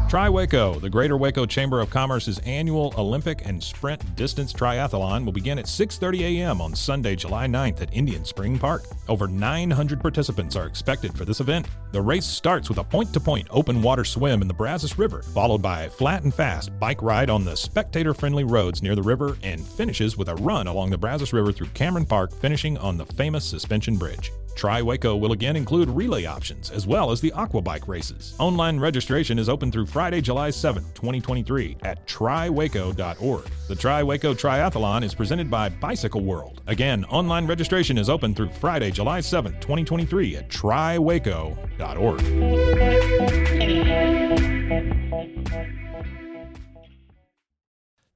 Tri-Waco, the Greater Waco Chamber of Commerce's annual Olympic and Sprint Distance Triathlon will begin at 6:30 a.m. on Sunday, July 9th at Indian Spring Park. Over 900 participants are expected for this event. The race starts with a point-to-point open water swim in the Brazos River, followed by a flat and fast bike ride on the spectator-friendly roads near the river, and finishes with a run along the Brazos River through Cameron Park, finishing on the famous suspension bridge. Tri-Waco will again include relay options, as well as the aqua bike races. Online registration is open through Friday, July 7th, 2023 at triwaco.org. The Tri-Waco Triathlon is presented by Bicycle World. Again, online registration is open through Friday, July 7th, 2023 at triwaco.org.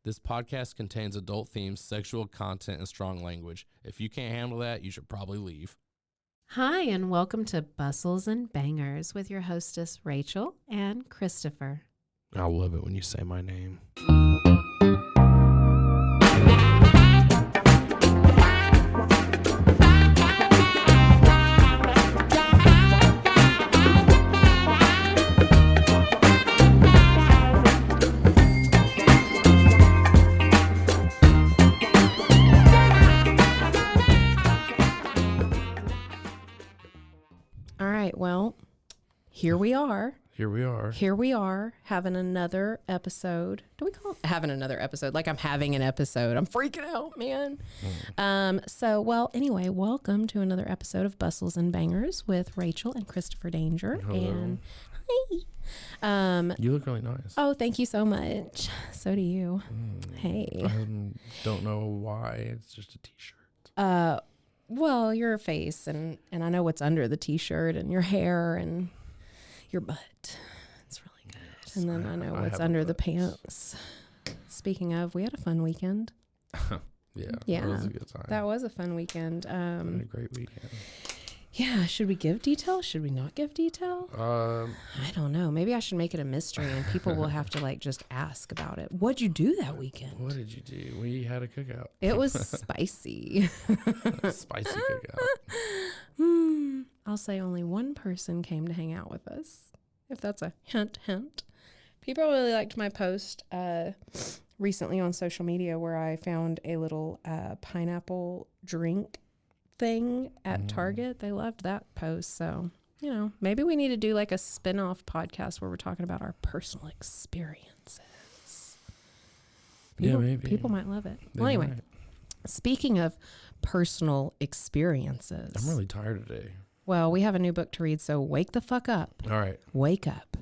This podcast contains adult themes, sexual content, and strong language. If you can't handle that, you should probably leave. Hi, and welcome to Bustles and Bangers with your hostess, Rachel and Christopher. I love it when you say my name. Well, here we are. Here we are having another episode. Do we call it having another episode? Like I'm having an episode. I'm freaking out, man. Anyway, welcome to another episode of Bustles and Bangers with Rachel and Christopher Danger. Hello. And hi. You look really nice. Oh, thank you so much. So do you. Hey. I don't know why. It's just a t-shirt. Well, your face, and I know what's under the t-shirt, and your hair, and your butt. It's really good. Yes, and then I know what's under the pants. Speaking of, we had a fun weekend. Yeah. That was a good time. That was a fun weekend. We had a great weekend. Yeah. Should we give detail? Should we not give detail? I don't know. Maybe I should make it a mystery, and people will have to just ask about it. What'd you do that weekend? What did you do? We had a cookout. It was spicy. Spicy cookout. I'll say only one person came to hang out with us, if that's a hint. People really liked my post recently on social media where I found a little pineapple drink thing at Target. They loved that post. So, maybe we need to do like a spin-off podcast where we're talking about our personal experiences. Maybe. People might love it. Well, anyway, speaking of personal experiences. I'm really tired today. Well, we have a new book to read, so wake the fuck up. All right. Wake up.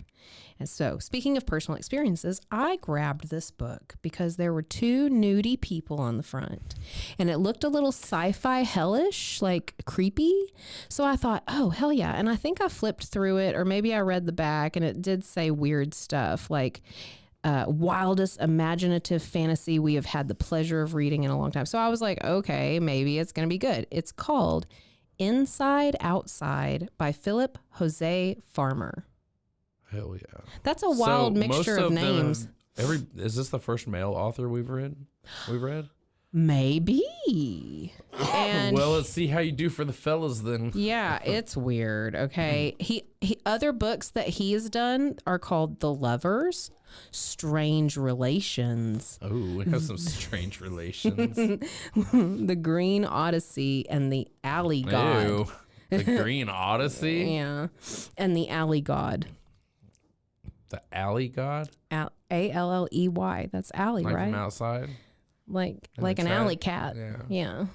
And so, speaking of personal experiences, I grabbed this book because there were two nudie people on the front. And it looked a little sci-fi hellish, like creepy. So I thought, oh, hell yeah. And I think I flipped through it, or maybe I read the back, and it did say weird stuff like wildest imaginative fantasy we have had the pleasure of reading in a long time. So I was like, okay, maybe it's going to be good. It's called Inside Outside by Phillip Jose Farmer. Hell yeah. That's a wild mixture of names. Is this the first male author we've read? Maybe. And well, let's see how you do for the fellas then. Yeah, it's weird. Okay. He other books that he's done are called The Lovers, Strange Relations. Oh, we have some strange relations. The Green Odyssey and The Alley God. Ew. The Green Odyssey? Yeah. And The Alley God. The Alley God? Alley. That's alley, like right? From outside? Like an alley cat. Yeah.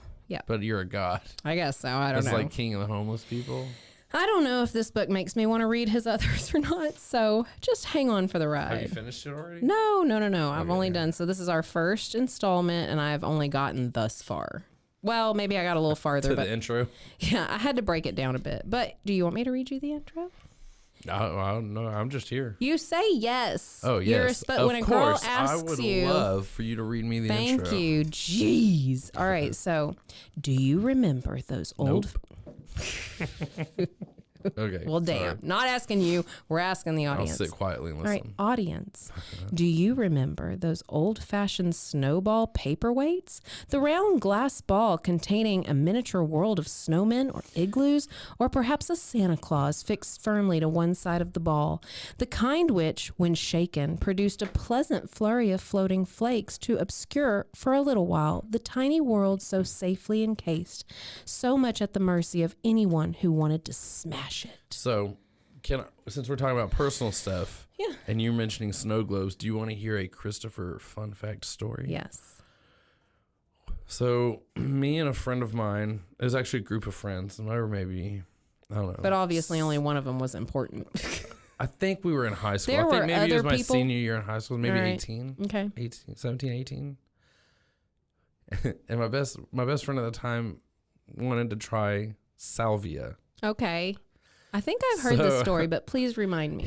But you're a god. I guess so. I don't know. It's like king of the homeless people. I don't know if this book makes me want to read his others or not, so just hang on for the ride. Have you finished it already? No. I've only done, so this is our first installment, and I've only gotten thus far. Well, maybe I got a little farther. To the intro? Yeah, I had to break it down a bit. But do you want me to read you the intro? I don't know. I'm just here. You say yes. Oh, yes. When a girl asks I would love for you to read me the intro. Thank you. Jeez. All right, so do you remember those old... Nope. Okay. Well, damn. Not asking you. We're asking the I'll audience. sit quietly and All right, listen. audience. Do you remember those old-fashioned snowball paperweights? The round glass ball containing a miniature world of snowmen or igloos, or perhaps a Santa Claus fixed firmly to one side of the ball. The kind which, when shaken, produced a pleasant flurry of floating flakes to obscure, for a little while, the tiny world so safely encased, so much at the mercy of anyone who wanted to smash it. So, since we're talking about personal stuff, Yeah. and you're mentioning snow globes, do you want to hear a Christopher fun fact story? Yes. So, me and a friend of mine, it was actually a group of friends, and maybe, I don't know. But obviously only one of them was important. I think we were in high school. There I think were maybe it was other my people? senior year in high school, maybe All right. 18, Okay. 18, 17, 18. And my best friend at the time wanted to try salvia. Okay. I think I've heard this story, but please remind me.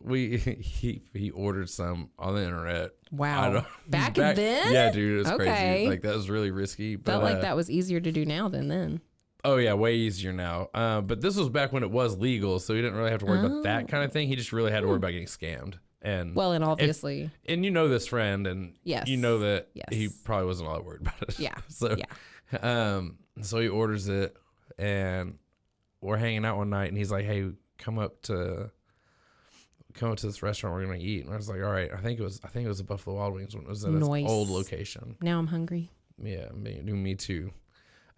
He ordered some on the internet. Wow. Back then? Yeah, dude, it was Okay. crazy. Like, that was really risky. But, Felt like that was easier to do now than then. Oh yeah, way easier now. But this was back when it was legal, so he didn't really have to worry about that kind of thing. He just really had to worry about getting scammed. And Well, and obviously. and you know this friend, and Yes. you know that Yes. he probably wasn't all that worried about it. Yeah. So Yeah. so he orders it, and we're hanging out one night, and he's like, "Hey, come up to this restaurant. We're gonna eat." And I was like, "All right." I think it was a Buffalo Wild Wings when it was at its Nice. old location. Now I'm hungry. Yeah, me too.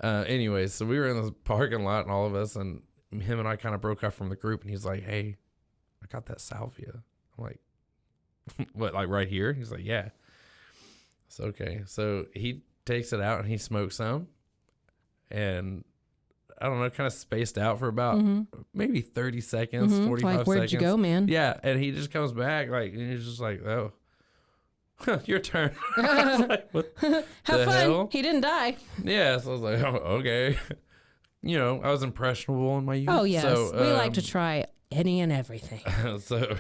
Anyways, so we were in the parking lot, and all of us, and him and I kind of broke off from the group, and he's like, "Hey, I got that salvia." I'm like, "What, like right here?" He's like, "Yeah." So, okay. So he takes it out, and he smokes some, and I don't know, kind of spaced out for about maybe 30 seconds, 45 Like, seconds. where'd you go, man? Yeah, and he just comes back, like, and he's just like, "Oh, your turn." I was like, what Have the fun. hell? He didn't die. Yeah, so I was like, "Oh, okay." You know, I was impressionable in my youth. Oh, yes. So, we like to try any and everything. so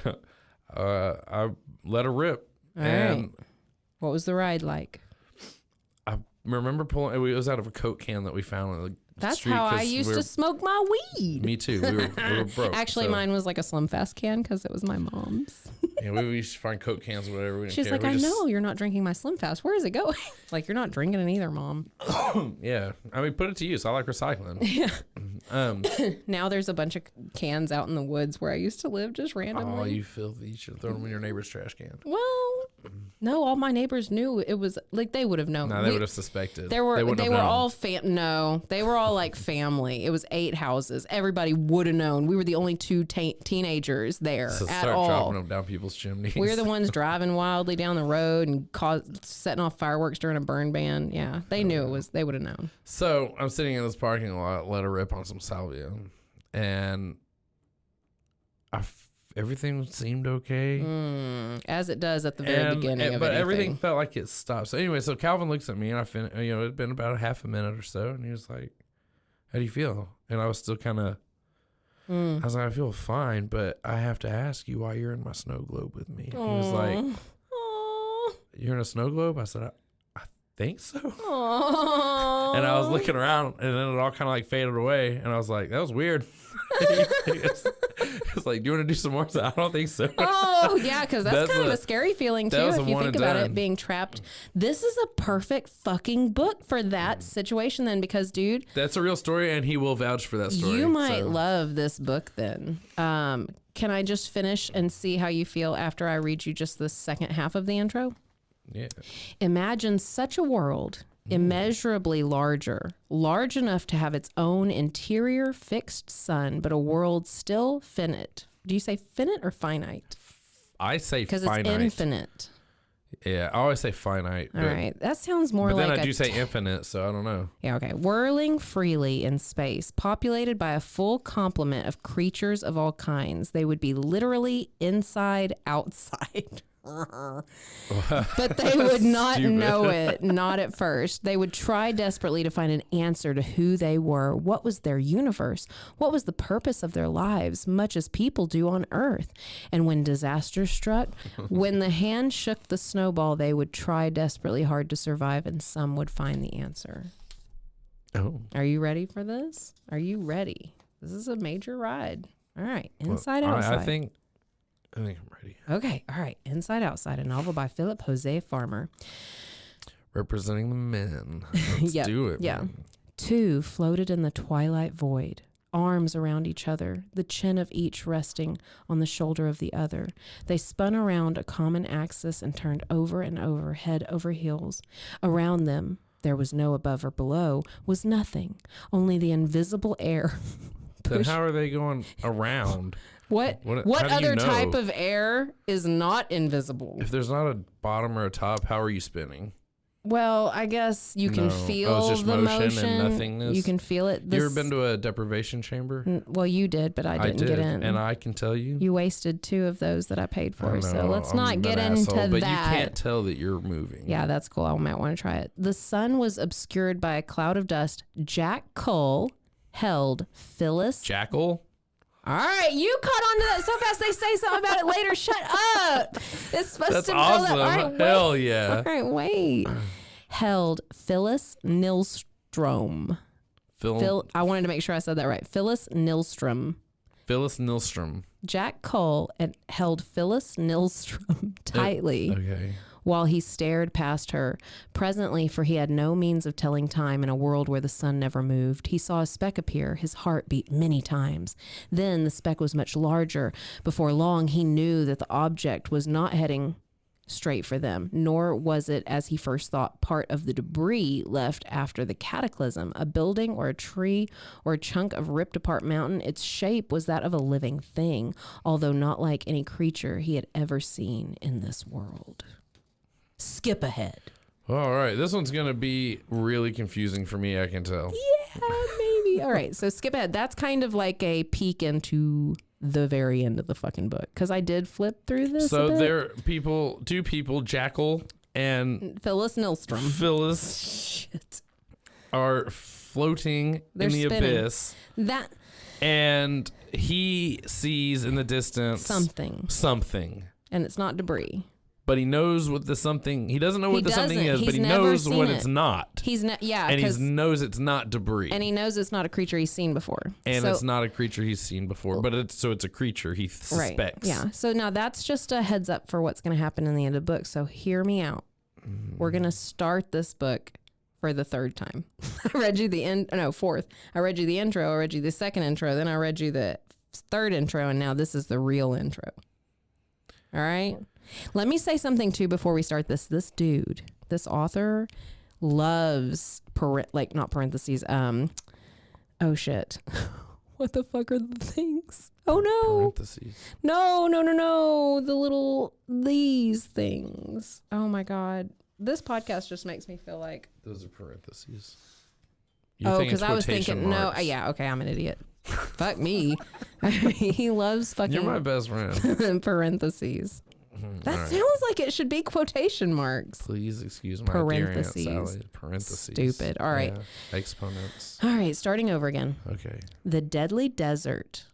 I let her rip. All and right. What was the ride like? I remember pulling, it was out of a Coke can that we found on the That's street. how I 'cause used we were- to smoke my weed. Me too. We were broke. Actually, so, mine was like a Slim Fast can because it was my mom's. Yeah, we used to find Coke cans or whatever. We didn't She's care. like, We I just- know you're not drinking my Slim Fast. Where is it going? Like, you're not drinking it either, Mom. Yeah. I mean, put it to use. I like recycling. Yeah. Um, Now there's a bunch of cans out in the woods where I used to live just oh, randomly. you filthy. You should have thrown them in your neighbor's trash can. Well, no, all my neighbors knew it was like they would have known. No, they would have suspected. They were all no, they were all like family. It was 8 houses. Everybody would have known. We were the only 2 teenagers there So at start all. dropping them down people's chimneys. We're the ones driving wildly down the road and setting off fireworks during a burn ban. Yeah, they knew it was. They would have known. So I'm sitting in this parking lot, let her rip on some salvia, and everything seemed okay. As it does at the very beginning of but anything. everything felt like it stopped. So anyway, so Calvin looks at me, and it'd been about a half a minute or so, and he was like, "How do you feel?" And I was still kind of, I was like, "I feel fine, but I have to ask you why you're in my snow globe with me." And he was like, Aw. "You're in a snow globe?" I said, I think so. Aw. And I was looking around, and then it all kind of like faded away, and I was like, "That was weird." It's like, "Do you want to do some more?" So I don't think so. Oh, yeah, because that's kind of a scary feeling, too, that was if a you one think and about done. it, being trapped. This is a perfect fucking book for that situation, then, because, dude, That's a real story, and he will vouch for that story. you might so. love this book then. Can I just finish and see how you feel after I read you just the second half of the intro? Yeah. Imagine such a world, immeasurably large enough to have its own interior fixed sun, but a world still finite. Do you say finite or finite? I say Because finite. it's infinite. Yeah, I always say finite. All right. That sounds more But like then I do say infinite, so I don't know. Yeah, okay. Whirling freely in space, populated by a full complement of creatures of all kinds. They would be literally inside, outside. But they would not Stupid. know it, not at first. They would try desperately to find an answer to who they were. What was their universe? What was the purpose of their lives, much as people do on Earth? And when disaster struck, when the hand shook the snowball, they would try desperately hard to survive, and some would find the answer. Oh. Are you ready for this? Are you ready? This is a major ride. All right. Inside Outside. I think I'm ready. Okay. All right. Inside Outside, a novel by Phillip Jose Farmer. Representing the men. Let's do it. Yeah. Man. Two floated in the twilight void, arms around each other, the chin of each resting on the shoulder of the other. They spun around a common axis and turned over and over, head over heels. Around them, there was no above or below, was nothing, only the invisible air. Then how are they going around? What other type of air is not invisible? If there's not a bottom or a top, how are you spinning? Well, I guess you can feel it's just the motion and nothingness. You can feel it. You ever been to a deprivation chamber? Well, you did, but I didn't get in. And I can tell you. You wasted 2 of those that I paid for. So let's not get into asshole, but that. You can't tell that you're moving. Yeah, that's cool. I might want to try it. The sun was obscured by a cloud of dust. Jack Cole held Phyllis. Jackal? All right, you caught on to that so fast. They say something about it later. Shut up. It's supposed That's to be awesome. All right, Hell yeah. All right, wait. Held Phyllis Nilstrom. I wanted to make sure I said that right. Phyllis Nilstrom. Phyllis Nilstrom. Jack Cole held Phyllis Nilstrom tightly while he stared past her. Presently, for he had no means of telling time in a world where the sun never moved, he saw a speck appear. His heart beat many times. Then the speck was much larger. Before long, he knew that the object was not heading straight for them, nor was it, as he first thought, part of the debris left after the cataclysm, a building or a tree or a chunk of ripped apart mountain. Its shape was that of a living thing, although not like any creature he had ever seen in this world. Skip ahead. All right, this one's gonna be really confusing for me, I can tell. Yeah, maybe. All right, so skip ahead. That's kind of like a peek into the very end of the fucking book, because I did flip through this. So there are two people, Jackal and Phyllis Nilstrom. Shit. Are floating in the abyss. And he sees in the distance something. And it's not debris. But he knows what the something. He doesn't know what the something is, but he knows what it's not. He knows it's not debris. And he knows it's not a creature he's seen before. And it's not a creature he's seen before, but it's a creature he suspects. Right. Yeah. So now that's just a heads up for what's going to happen in the end of the book. So hear me out. We're going to start this book for the 3rd time. I read you the 4th. I read you the intro. I read you the 2nd intro. Then I read you the 3rd intro. And now this is the real intro. All right. Let me say something too before we start this. This dude, this author, loves not parentheses. Oh shit. What the fuck are the things? Oh no. Parentheses. No. These things. Oh my God. This podcast just makes me feel like those are parentheses. Because I was thinking marks. Okay, I'm an idiot. Fuck me. He loves fucking. You're my best friend. Parentheses. That sounds like it should be quotation marks. Please excuse my dear Aunt Sally. Parentheses. Stupid. All right. Yeah. Exponents. All right. Starting over again. Okay. The Deadly Desert.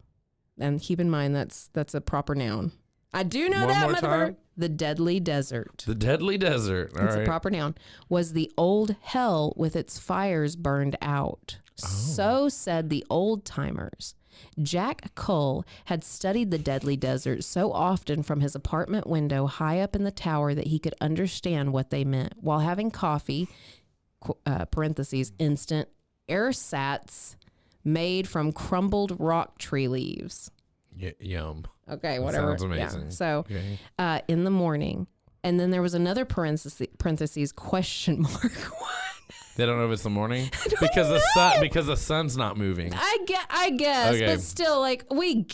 And keep in mind that's a proper noun. I do know that, motherfucker. The Deadly Desert. The Deadly Desert. All right. It's a proper noun. Was the old hell with its fires burned out. Oh. So said the old timers. Jack Cole had studied the Deadly Desert so often from his apartment window high up in the tower that he could understand what they meant. While having coffee, parentheses, instant ersatz made from crumbled rock tree leaves. Yum. Okay, whatever. That sounds amazing. Yeah. So in the morning. And then there was another parentheses question mark. They don't know if it's the morning because the sun's not moving. I guess, okay. But still, like we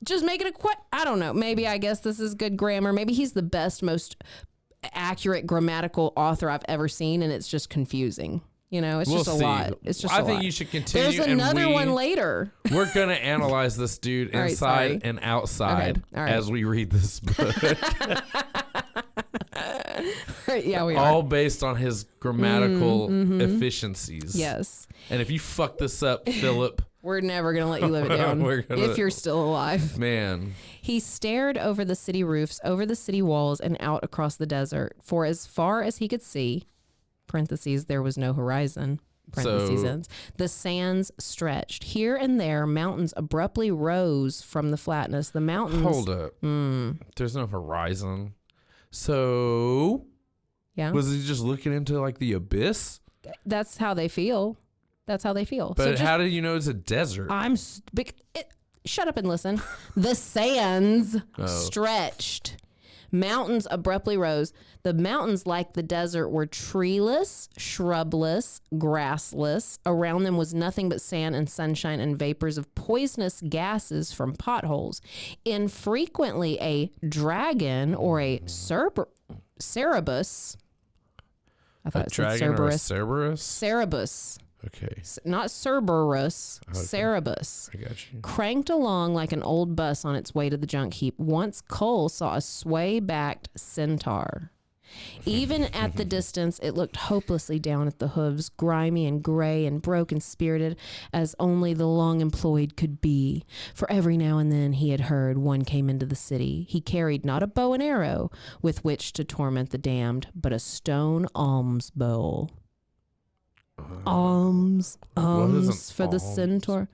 just make it I don't know. Maybe I guess this is good grammar. Maybe he's the best, most accurate grammatical author I've ever seen, and it's just confusing. You know, it's just a lot. It's just. I think you should continue. There's another one later. We're gonna analyze this dude inside and outside as we read this book. Yeah, we all based on his grammatical efficiencies. Yes. And if you fuck this up, Philip, we're never going to let you live it down if you're still alive. Man. He stared over the city roofs, over the city walls, and out across the desert. For as far as he could see, parentheses, there was no horizon. parentheses ends. The sands stretched. Here and there, mountains abruptly rose from the flatness. The mountains... Hold up. There's no horizon. So... Yeah. Was he just looking into like the abyss? That's how they feel. That's how they feel. But so how do you know it's a desert? Shut up and listen. The sands stretched. Mountains abruptly rose. The mountains, like the desert, were treeless, shrubless, grassless. Around them was nothing but sand and sunshine and vapors of poisonous gases from potholes. Infrequently, a dragon or a Cerberus. I thought a dragon or a Cerberus? Cerberus. Okay. Not Cerberus, okay. Cerberus. I got you. Cranked along like an old bus on its way to the junk heap. Once Cole saw a sway-backed centaur. Even at the distance, it looked hopelessly down at the hooves, grimy and gray and broken-spirited as only the long-employed could be. For every now and then he had heard one came into the city. He carried not a bow and arrow with which to torment the damned, but a stone alms bowl. Alms for the centaur.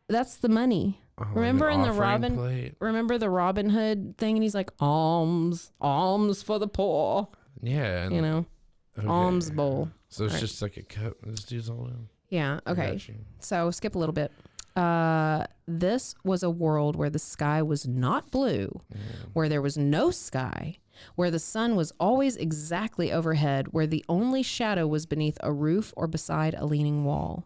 That's the money. Remember in the Robin Hood thing, and he's like, alms for the poor. Yeah, and, alms bowl. So it's just like a cup. This dude's all in. Yeah. Okay. So skip a little bit. This was a world where the sky was not blue, where there was no sky, where the sun was always exactly overhead, where the only shadow was beneath a roof or beside a leaning wall.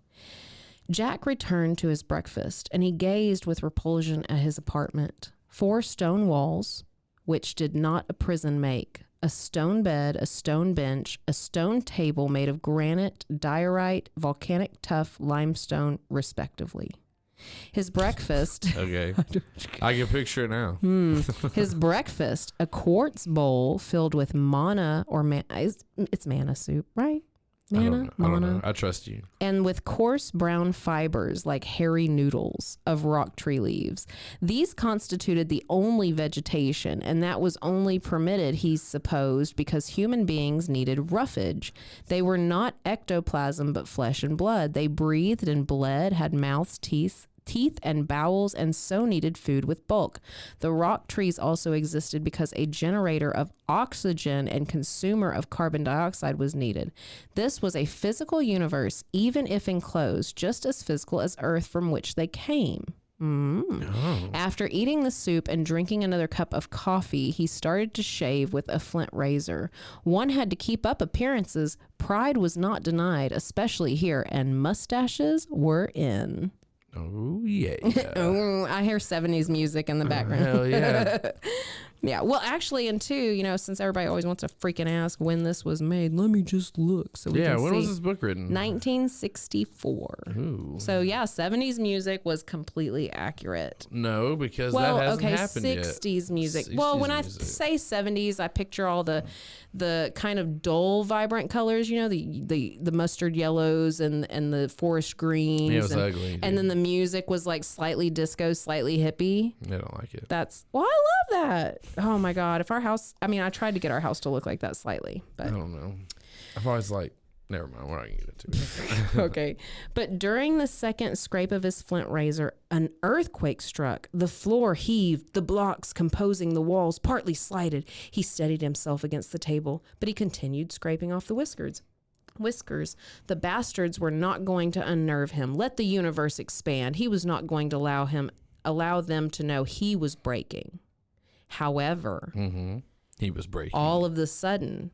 Jack returned to his breakfast, and he gazed with repulsion at his apartment. 4 stone walls, which did not a prison make, a stone bed, a stone bench, a stone table made of granite, diorite, volcanic tuff, limestone, respectively. His breakfast... Okay. I can picture it now. His breakfast, a quartz bowl filled with manna or it's manna soup, right? Manna? I don't know. I trust you. And with coarse brown fibers like hairy noodles of rock tree leaves. These constituted the only vegetation, and that was only permitted, he supposed, because human beings needed roughage. They were not ectoplasm, but flesh and blood. They breathed and bled, had mouths, teeth and bowels, and so needed food with bulk. The rock trees also existed because a generator of oxygen and consumer of carbon dioxide was needed. This was a physical universe, even if enclosed, just as physical as Earth from which they came. After eating the soup and drinking another cup of coffee, he started to shave with a flint razor. One had to keep up appearances. Pride was not denied, especially here, and mustaches were in. Oh, yeah. Oh, I hear 70s music in the background. Hell yeah. Yeah. Well, actually, and two, since everybody always wants to freaking ask when this was made, let me just look. So we can when see. was this book written? 1964. Ooh. So, yeah, 70s music was completely accurate. No, because that hasn't happened 60s yet. music. 60s Well, when music. I say 70s, I picture all the kind of dull, vibrant colors, the mustard yellows and the forest greens. Yeah, it was ugly. And then the music was like slightly disco, slightly hippie. I don't like it. I love that. Oh my God. If our house, I tried to get our house to look like that slightly, but I don't know. I've always never mind. We're not going to get into it. Okay. But during the second scrape of his flint razor, an earthquake struck. The floor heaved, the blocks composing the walls partly slided. He steadied himself against the table, but he continued scraping off the whiskers. The bastards were not going to unnerve him. Let the universe expand. He was not going to allow them to know he was breaking. However, he was breaking. All of the sudden,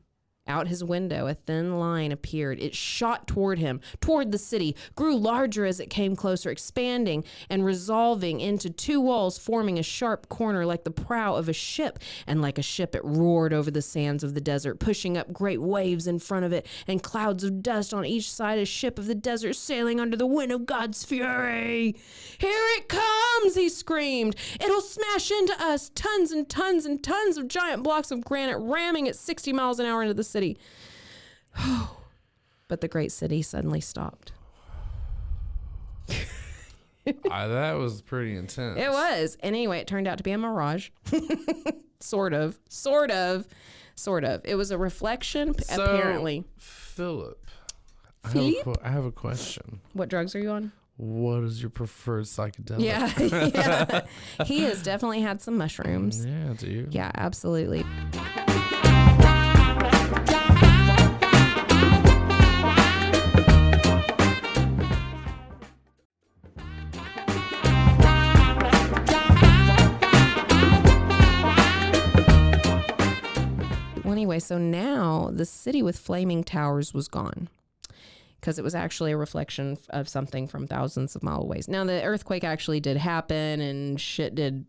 out his window, a thin line appeared. It shot toward him, toward the city, grew larger as it came closer, expanding and resolving into 2 walls, forming a sharp corner like the prow of a ship. And like a ship, it roared over the sands of the desert, pushing up great waves in front of it and clouds of dust on each side, a ship of the desert sailing under the wind of God's fury. Here it comes, he screamed. It'll smash into us. Tons and tons and tons of giant blocks of granite ramming at 60 miles an hour into the city. But the great city suddenly stopped. That was pretty intense. It was. Anyway, it turned out to be a mirage. Sort of. It was a reflection, apparently. Phillip, Phillip? I have a question. What drugs are you on? What is your preferred psychedelic? Yeah. He has definitely had some mushrooms. Yeah, dude. Yeah, absolutely. Well, anyway, so now the city with flaming towers was gone because it was actually a reflection of something from thousands of miles away. Now, the earthquake actually did happen and shit did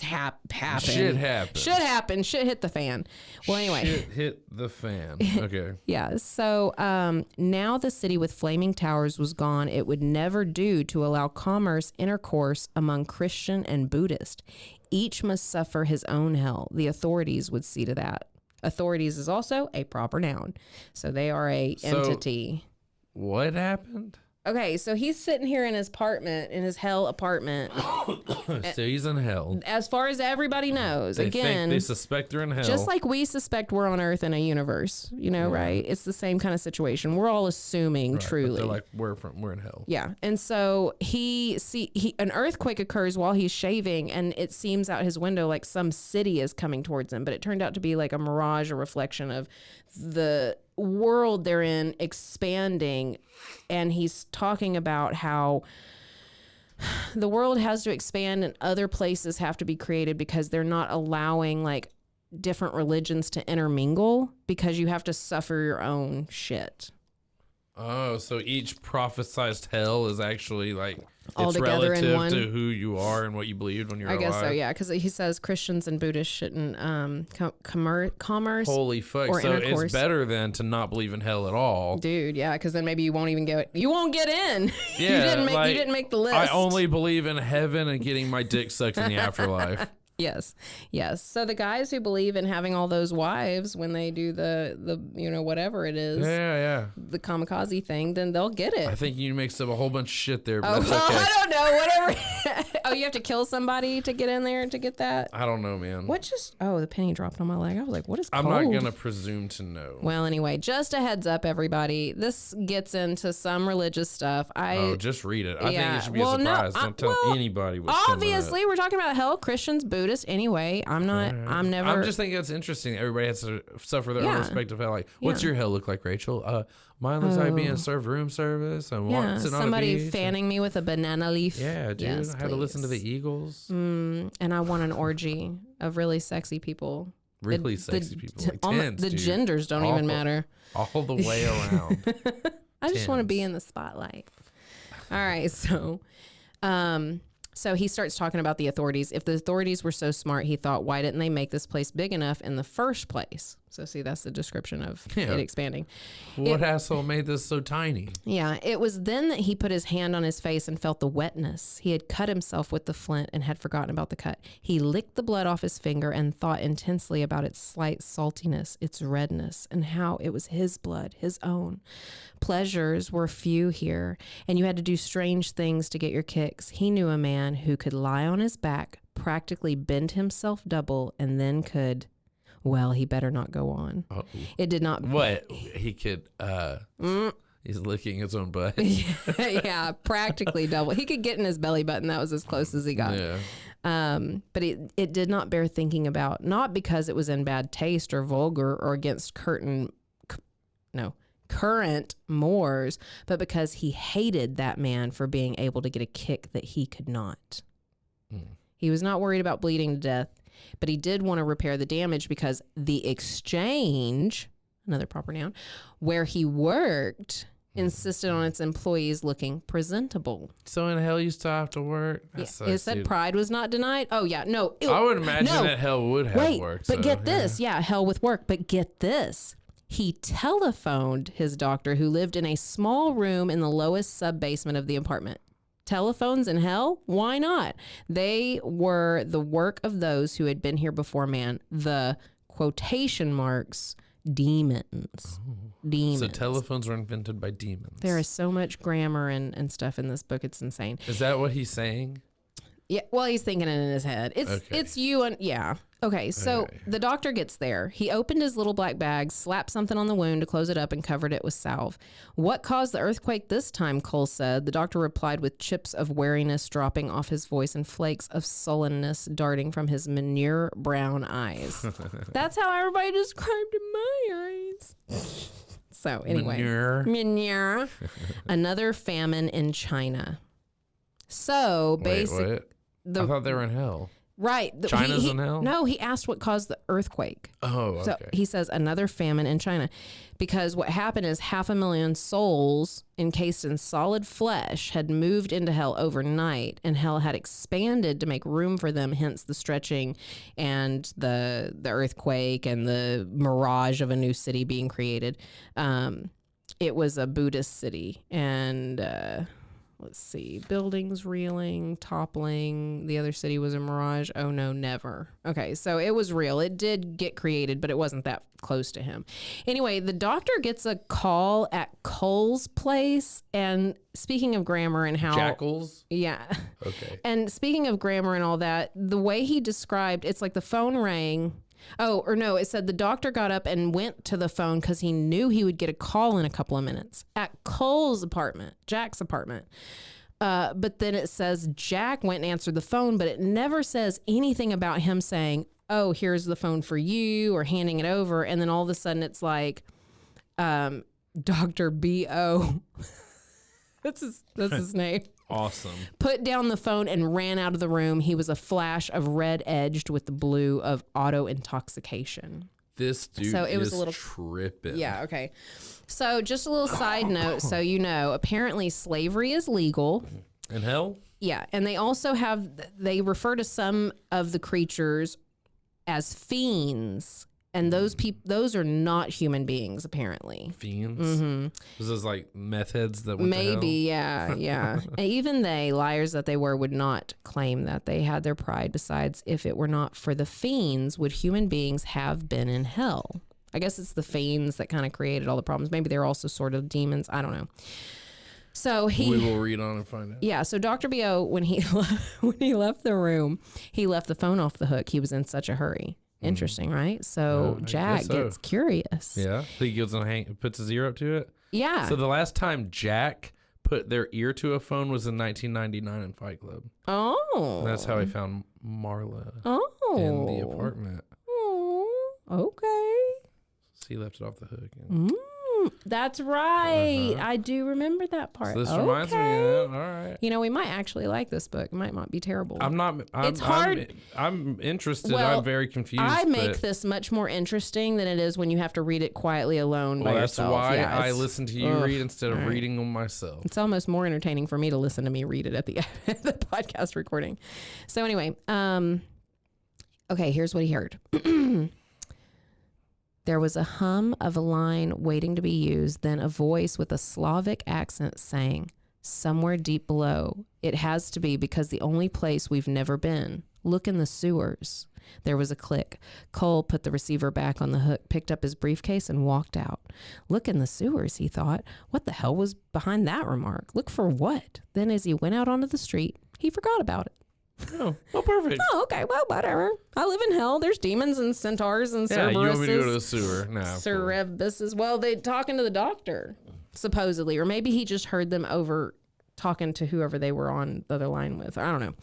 happen. Shit happened. Shit happened. Shit hit the fan. Well, anyway. Shit hit the fan. Okay. Yeah. So now the city with flaming towers was gone. It would never do to allow commerce intercourse among Christian and Buddhist. Each must suffer his own hell. The authorities would see to that. Authorities is also a proper noun. So they are a entity. What happened? Okay, so he's sitting here in his apartment, in his hell apartment. So he's in hell. As far as everybody knows, They suspect they're in hell. just like we suspect we're on Earth in a universe, right? It's the same kind of situation. We're all assuming Right, truly. but they're like, we're in hell. Yeah. And so an earthquake occurs while he's shaving, and it seems out his window like some city is coming towards him, but it turned out to be like a mirage, a reflection of the world they're in expanding. And he's talking about how the world has to expand and other places have to be created because they're not allowing like different religions to intermingle because you have to suffer your own shit. Oh, so each prophesized hell is actually like All it's together in relative one? to who you are and what you believed when you're alive. I guess so, yeah, because he says Christians and Buddhists shouldn't commerce. Holy fuck! or So intercourse. it's better than to not believe in hell at all. Dude, yeah, because then maybe you won't get in. Yeah, you didn't make the list. I only believe in heaven and getting my dick sucked in the afterlife. Yes. So the guys who believe in having all those wives when they do the whatever it is, Yeah. the kamikaze thing, then they'll get it. I think you mixed up a whole bunch of shit there, but that's okay. I don't know. Whatever. Oh, you have to kill somebody to get in there to get that? I don't know, man. What just... Oh, the penny dropped on my leg. I was like, what is I'm cold? not going to presume to know. Well, anyway, just a heads up, everybody. This gets into some religious stuff. Just read it. I think Yeah. it should be Well, a no, surprise. Don't tell anybody what's obviously, we're talking about hell, Christians, Buddhists. Anyway, I'm never... I'm just thinking it's interesting. Everybody has to suffer their own respective hell. Like, what's your hell look like, Rachel? Mine looks like being served room service and sitting on a somebody beach. fanning me with a banana leaf. Yeah, dude. Yes, I had to listen to the please. Eagles. And I want an orgy of really sexy people. Really sexy people. Like tens, the dude. genders don't even matter. All the way around. I just want to be Tens. in the spotlight. All right, so he starts talking about the authorities. If the authorities were so smart, he thought, why didn't they make this place big enough in the first place? So see, that's the description of it expanding. What asshole made this so tiny? Yeah, it was then that he put his hand on his face and felt the wetness. He had cut himself with the flint and had forgotten about the cut. He licked the blood off his finger and thought intensely about its slight saltiness, its redness, and how it was his blood, his own. Pleasures were few here, and you had to do strange things to get your kicks. He knew a man who could lie on his back, practically bend himself double, and then could... Well, he better not go on. Uh-oh. It did not... What? He could... He's licking his own butt. Yeah, practically double. He could get in his belly button. That was as close as he got. Yeah. But it did not bear thinking about, not because it was in bad taste or vulgar or against current mores, but because he hated that man for being able to get a kick that he could not. He was not worried about bleeding to death, but he did want to repair the damage because the exchange, another proper noun, where he worked, insisted on its employees looking presentable. So in hell you still have to work? It said pride was not denied. Oh, yeah. No. I would imagine that hell would have work. But get this. Yeah, hell with work. But get this. He telephoned his doctor who lived in a small room in the lowest sub-basement of the apartment. Telephones in hell? Why not? They were the work of those who had been here before man. The quotation marks, demons. Demons. So telephones were invented by demons. There is so much grammar and stuff in this book. It's insane. Is that what he's saying? Yeah, well, he's thinking it in his head. It's you and yeah. Okay, so the doctor gets there. He opened his little black bag, slapped something on the wound to close it up, and covered it with salve. What caused the earthquake this time, Cole said. The doctor replied with chips of wariness dropping off his voice and flakes of sullenness darting from his manure brown eyes. That's how everybody described my eyes. So anyway. Manure. Another famine in China. So basically. Wait. I thought they were in hell. Right. China's in hell? No, he asked what caused the earthquake. Oh, okay. So he says another famine in China. Because what happened is 500,000 souls encased in solid flesh had moved into hell overnight, and hell had expanded to make room for them, hence the stretching and the earthquake and the mirage of a new city being created. It was a Buddhist city, and... let's see, buildings reeling, toppling. The other city was a mirage. Oh no, never. Okay, so it was real. It did get created, but it wasn't that close to him. Anyway, the doctor gets a call at Cole's place. And speaking of grammar and how... Jackals? Yeah. Okay. And speaking of grammar and all that, the way he described, it's like the phone rang... Oh, or no, it said the doctor got up and went to the phone because he knew he would get a call in a couple of minutes at Cole's apartment, Jack's apartment. But then it says Jack went and answered the phone, but it never says anything about him saying, oh, here's the phone for you, or handing it over. And then all of a sudden it's like, Dr. B.O. That's his name. Awesome. Put down the phone and ran out of the room. He was a flash of red edged with the blue of auto intoxication. This dude is a little tripping. Yeah, okay. So just a little side note, so you know, apparently slavery is legal. In hell? Yeah, and they also they refer to some of the creatures as fiends. And those are not human beings, apparently. Fiends? Mm-hmm. Was this like meth heads that went Maybe, to hell? yeah. And even they, liars that they were, would not claim that they had their pride. Besides, if it were not for the fiends, would human beings have been in hell? I guess it's the fiends that kind of created all the problems. Maybe they're also sort of demons. I don't know. So we will read on and find out. Yeah. So Dr. B.O., when he left the room, he left the phone off the hook. He was in such a hurry. Interesting, right? So Jack gets curious. Yeah. So he puts his ear up to it? Yeah. So the last time Jack put their ear to a phone was in 1999 in Fight Club. Oh. And that's how he found Marla in the apartment. Oh. Okay. So he left it off the hook. That's right. I do remember that part. So this reminds me of that. All right. You know, we might actually like this book. It might not be terrible. It's hard. I'm interested. Well, I'm very confused. I make this much more interesting than it is when you have to read it quietly alone by yourself. That's why I listen to you read instead of reading them myself. It's almost more entertaining for me to listen to me read it at the podcast recording. So anyway, okay, here's what he heard. There was a hum of a line waiting to be used, then a voice with a Slavic accent saying, somewhere deep below. It has to be, because the only place we've never been. Look in the sewers. There was a click. Cole put the receiver back on the hook, picked up his briefcase, and walked out. Look in the sewers, he thought. What the hell was behind that remark? Look for what? Then as he went out onto the street, he forgot about it. Oh, well, perfect. Oh, okay. Well, whatever. I live in hell. There's demons and centaurs and Cerberuses. Yeah, you want me to go to the sewer? No. Cerebuses. Well, they talking to the doctor, supposedly. Or maybe he just heard them over talking to whoever they were on the other line with. I don't know.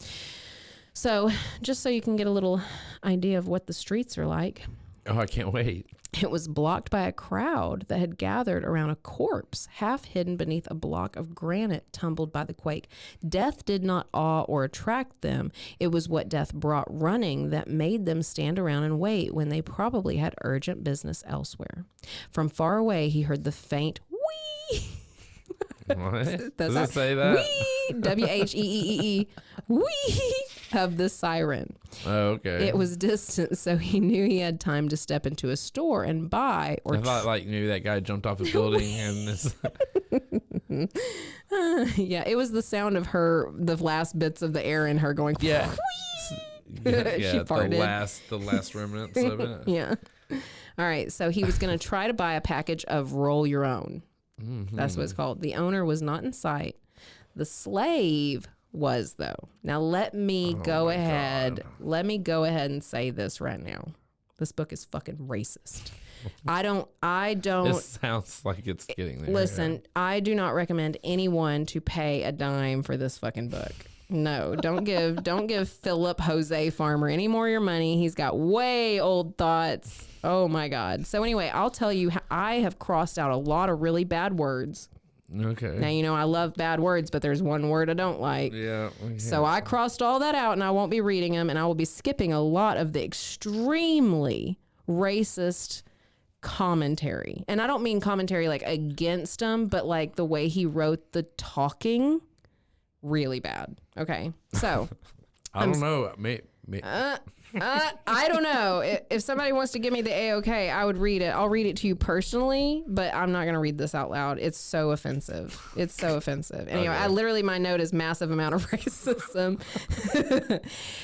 So, just so you can get a little idea of what the streets are like. Oh, I can't wait. It was blocked by a crowd that had gathered around a corpse, half hidden beneath a block of granite tumbled by the quake. Death did not awe or attract them. It was what death brought running that made them stand around and wait when they probably had urgent business elsewhere. From far away, he heard the faint whee. What? Does it say that? Whee! W-H-E-E-E-E. Whee! Of the siren. Oh, okay. It was distant, so he knew he had time to step into a store and buy. Or I thought like maybe that guy jumped off a building and this. Yeah, it was the sound of the last bits of the air in her going. Yeah. Yeah, she farted. The last remnants of it. Yeah. All right, so he was going to try to buy a package of Roll Your Own. Mm-hmm. That's what it's called. The owner was not in sight. The slave was, though. Now, let me go ahead. God. Let me go ahead and say this right now. This book is fucking racist. I don't. It sounds like it's getting there. Listen, I do not recommend anyone to pay a dime for this fucking book. No, don't give Phillip Jose Farmer any more of your money. He's got way old thoughts. Oh my God. So anyway, I'll tell you, I have crossed out a lot of really bad words. Okay. Now, you know, I love bad words, but there's one word I don't like. Yeah. So I crossed all that out, and I won't be reading them, and I will be skipping a lot of the extremely racist commentary. And I don't mean commentary like against him, but like the way he wrote the talking, really bad. Okay. So I don't know. I don't know. If somebody wants to give me the A-OK, I would read it. I'll read it to you personally, but I'm not going to read this out loud. It's so offensive. It's so offensive. Anyway, Okay. my note is massive amount of racism.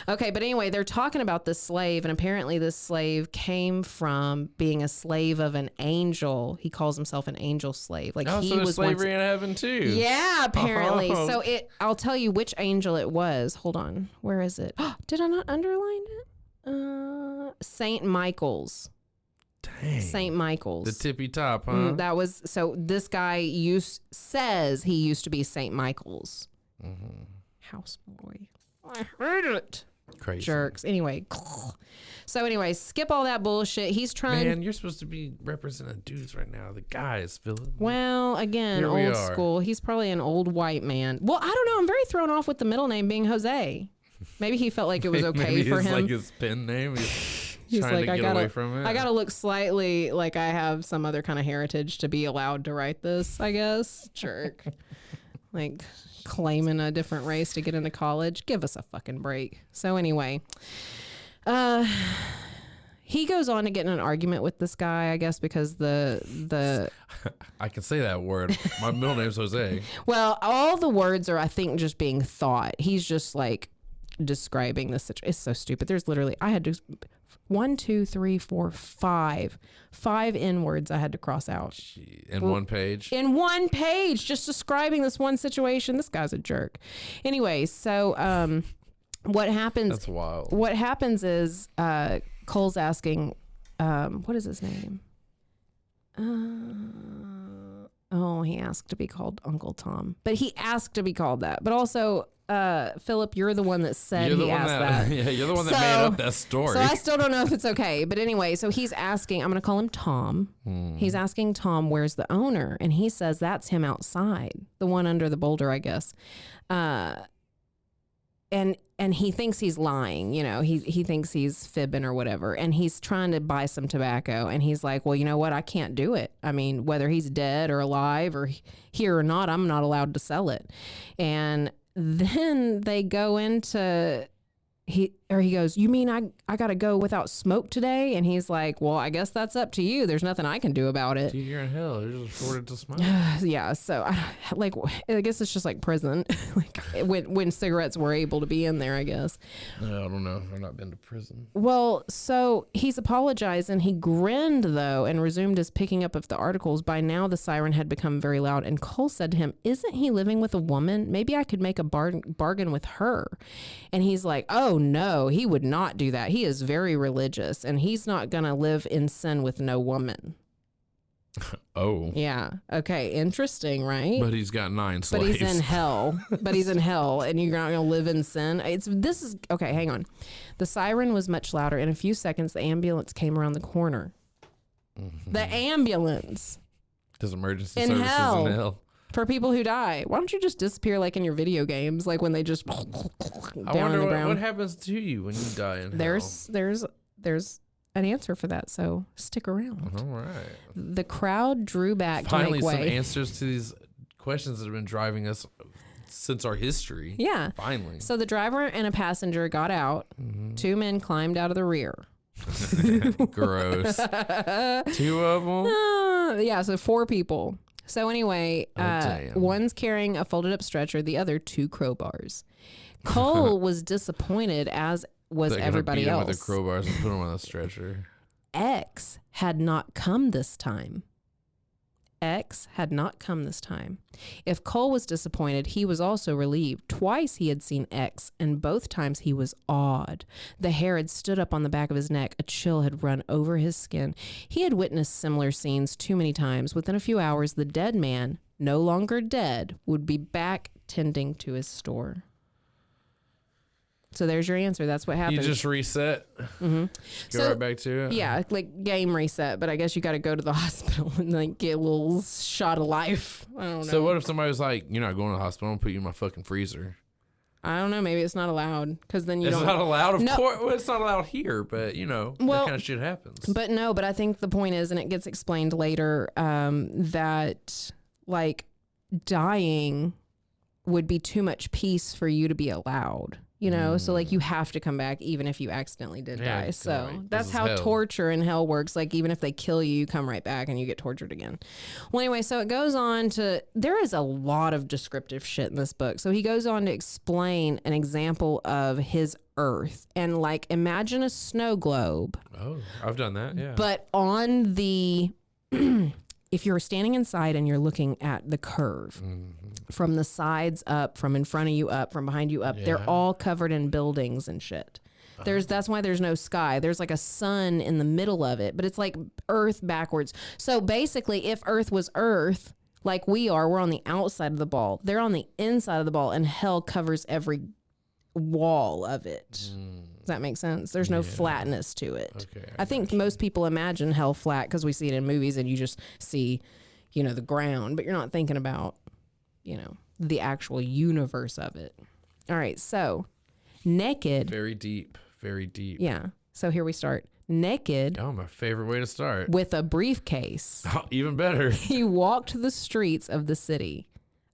Okay, but anyway, they're talking about this slave, and apparently this slave came from being a slave of an angel. He calls himself an angel slave. Like Oh, he so there's was slavery in heaven too. Yeah, apparently. Oh. So I'll tell you which angel it was. Hold on. Where is it? Did I not underline it? Saint Michael's. Dang. Saint Michael's. The tippy top, huh? That was, so this guy says he used to be Saint Michael's houseboy. I hate it. Crazy. Jerks. Anyway. So anyway, skip all that bullshit. He's trying. Man, you're supposed to be representing dudes right now. The guys, Phillip. Well, again, Here we old are. school. He's probably an old white man. Well, I don't know. I'm very thrown off with the middle name being Jose. Maybe he felt like it was okay Maybe for it's him. like his pen name. He's trying like, to get away from it. I gotta look slightly like I have some other kind of heritage to be allowed to write this, I guess. Jerk. Like claiming a different race to get into college. Give us a fucking break. So anyway, he goes on to get in an argument with this guy, I guess, because the I can say that word. My middle name's Jose. well, all the words are, I think, just being thought. He's just like describing the situation. It's so stupid. There's literally, I had to 1, 2, 3, 4, 5 N words I had to cross out In one page. in one page, just describing this one situation. This guy's a jerk. Anyway, so what happens? That's wild. What happens is Cole's asking, what is his name? He asked to be called Uncle Tom, but he asked to be called that. But also, Phillip, you're the one that said he asked that. Yeah, you're the one that So- made up that story. So I still don't know if it's okay. But anyway, so he's asking, I'm going to call him Tom. He's asking Tom, where's the owner? And he says, that's him outside, the one under the boulder, I guess. And he thinks he's lying, you know, he thinks he's fibbing or whatever. And he's trying to buy some tobacco. And he's like, well, you know what? I can't do it. I mean, whether he's dead or alive or here or not, I'm not allowed to sell it. And then they go into, he goes, you mean I got to go without smoke today? And he's like, well, I guess that's up to you. There's nothing I can do about it. Dude, you're in hell. You're just afforded to smoke. Yeah, so I guess it's just like prison, like when cigarettes were able to be in there, I guess. No, I don't know. I've not been to prison. Well, so he's apologized and he grinned though and resumed his picking up of the articles. By now the siren had become very loud and Cole said to him, isn't he living with a woman? Maybe I could make a bargain with her. And he's like, oh no, he would not do that. He is very religious and he's not going to live in sin with no woman. Oh. Yeah. Okay. Interesting, right? But he's got 9 But slaves. he's in hell. But he's in hell, and you're not going to live in sin. This is okay. Hang on. The siren was much louder. In a few seconds, the ambulance came around the corner. The ambulance There's emergency In services hell. in hell. for people who die. Why don't you just disappear like in your video games, like when they just I down wonder on the what ground? happens to you when you die in There's an answer for that. So stick around. hell. All right. The crowd drew back Finally, to make some way. answers to these questions that have been driving us since our history. Yeah. Finally. So the driver and a passenger got out. 2 men climbed out of the rear. Gross. 2 of them. Yeah, so 4 people. So anyway, damn. one's carrying a folded up stretcher, the other 2 crowbars. Cole was disappointed, as was They're gonna everybody beat him else. with the crowbars and put him on a stretcher. X had not come this time. X had not come this time. If Cole was disappointed, he was also relieved. Twice he had seen X, and both times he was awed. The hair had stood up on the back of his neck. A chill had run over his skin. He had witnessed similar scenes too many times. Within a few hours, the dead man, no longer dead, would be back tending to his store. So there's your answer. That's what happens. You just reset. Mm-hmm. Go right back to it. Yeah, like game reset. But I guess you got to go to the hospital and like get a little shot of life. I don't know. So what if somebody was like, "You're not going to the hospital. I'm gonna put you in my fucking freezer." I don't know. Maybe it's not allowed because then you it's don't. It's not allowed. Of no. course, well, it's not allowed here. But you know, that kind of shit happens. But no. But I think the point is, and it gets explained later, that like dying would be too much peace for you to be allowed. You know, so like you have to come back even if you accidentally did die. So that's how torture in hell works. Like even if they kill you, you come right back and you get tortured again. Well, anyway, so it goes on to, there is a lot of descriptive shit in this book. So he goes on to explain an example of his Earth and like imagine a snow globe. Oh, I've done that. Yeah. But on the, if you're standing inside and you're looking at the curve, from the sides up, from in front of you up, from behind you up, they're all covered in buildings and shit. That's why there's no sky. There's like a sun in the middle of it, but it's like Earth backwards. So basically, if Earth was Earth, like we are, we're on the outside of the ball. They're on the inside of the ball, and hell covers every wall of it. Does that make sense? There's no flatness to it. Okay, I think most people imagine hell flat because we see it in movies and you just see, you know, the ground, but you're not thinking about, you know, the actual universe of it. All right. So naked. Very deep. Very deep. Yeah. So here we start. Naked. Oh, my favorite way to start. With a briefcase. Oh, even better. He walked the streets of the city.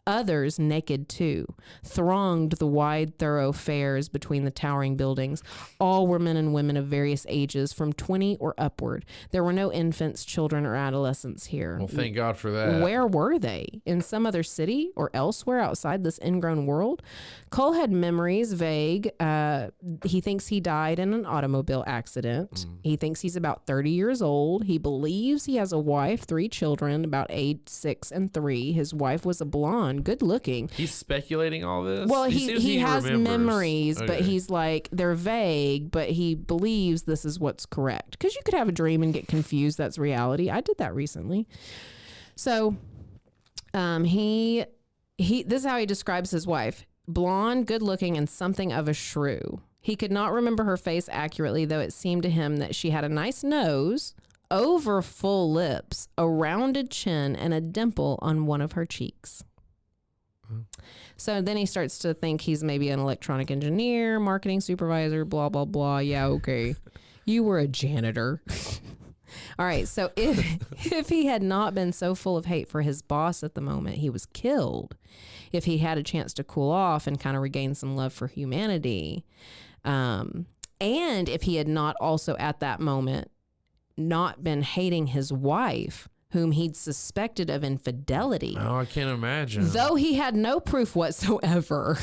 Others, naked too, thronged the wide thoroughfares between the towering buildings. All were men and women of various ages, from 20 or upward. There were no infants, children, or adolescents here. Well, thank God for that. Where were they? In some other city or elsewhere outside this ingrown world? Cole had memories, vague. He thinks he died in an automobile accident. He thinks he's about 30 years old. He believes he has a wife, 3 children, about age 6 and 3. His wife was a blonde. Good looking. He's speculating all this? Well, he has memories, okay. But he's like, they're vague, but he believes this is what's correct. Because you could have a dream and get confused. That's reality. I did that recently. So this is how he describes his wife. Blonde, good looking, and something of a shrew. He could not remember her face accurately, though it seemed to him that she had a nice nose, over full lips, a rounded chin, and a dimple on one of her cheeks. So then he starts to think he's maybe an electronic engineer, marketing supervisor, blah, blah, blah. Yeah, okay. You were a janitor. All right. So if he had not been so full of hate for his boss at the moment he was killed, if he had a chance to cool off and kind of regain some love for humanity, and if he had not also at that moment not been hating his wife, whom he'd suspected of infidelity. Oh, I can't imagine. Though he had no proof whatsoever.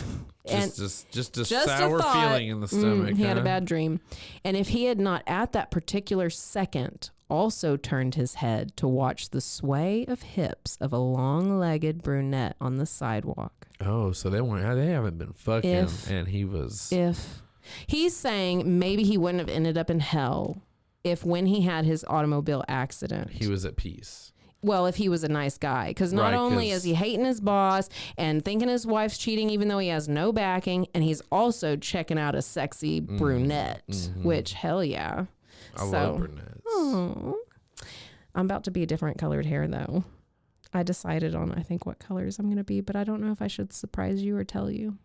Just a sour feeling in the stomach. He had a bad dream. And if he had not at that particular second also turned his head to watch the sway of hips of a long-legged brunette on the sidewalk. Oh, so they haven't been fucking, and he was... If he's saying maybe he wouldn't have ended up in hell if when he had his automobile accident, he was at peace. Well, if he was a nice guy, because not only is he hating his boss and thinking his wife's cheating, even though he has no backing, and he's also checking out a sexy brunette, which hell yeah. I love brunettes. Oh, I'm about to be a different colored hair though. I decided on, I think, what colors I'm going to be, but I don't know if I should surprise you or tell you.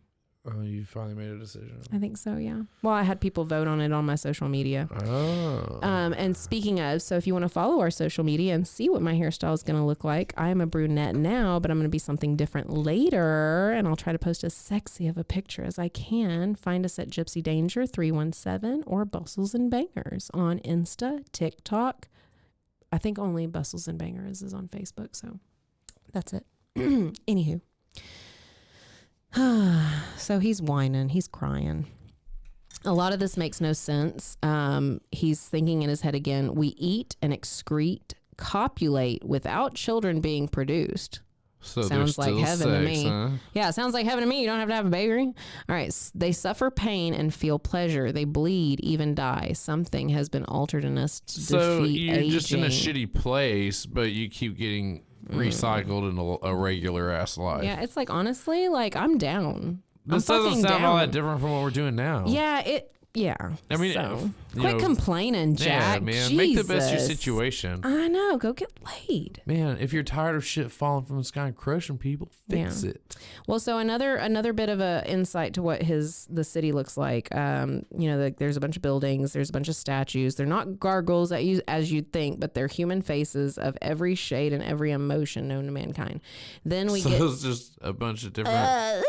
Oh, you finally made a decision. I think so, yeah. Well, I had people vote on it on my social media. Oh. And speaking of, so if you want to follow our social media and see what my hairstyle is going to look like, I am a brunette now, but I'm going to be something different later. And I'll try to post as sexy of a picture as I can. Find us at Gypsy Danger 317 or Bustles and Bangers on Insta, TikTok. I think only Bustles and Bangers is on Facebook, so that's it. Anywho. So he's whining, he's crying. A lot of this makes no sense. He's thinking in his head again, we eat and excrete copulate without children being produced. So Sounds like heaven to me. Huh? Yeah, sounds like heaven to me. You don't have to have a baby. All right. They suffer pain and feel pleasure. They bleed, even die. Something has been altered in us to So defeat you're aging. just in a shitty place, but you keep getting recycled into a regular ass life. Yeah, it's like, honestly, like, I'm down. This I'm doesn't fucking sound all down. that different from what we're doing now. Yeah. I mean, so, you quit know, complaining, Jack. Yeah, man. Make the best of your Jesus. situation. I know. Go get laid. Man, if you're tired of shit falling from the sky and crushing people, fix it. Well, so another bit of a insight to what the city looks like. There's a bunch of buildings, there's a bunch of statues. They're not gargoyles as you'd think, but they're human faces of every shade and every emotion known to mankind. Then we get it's just a bunch of different.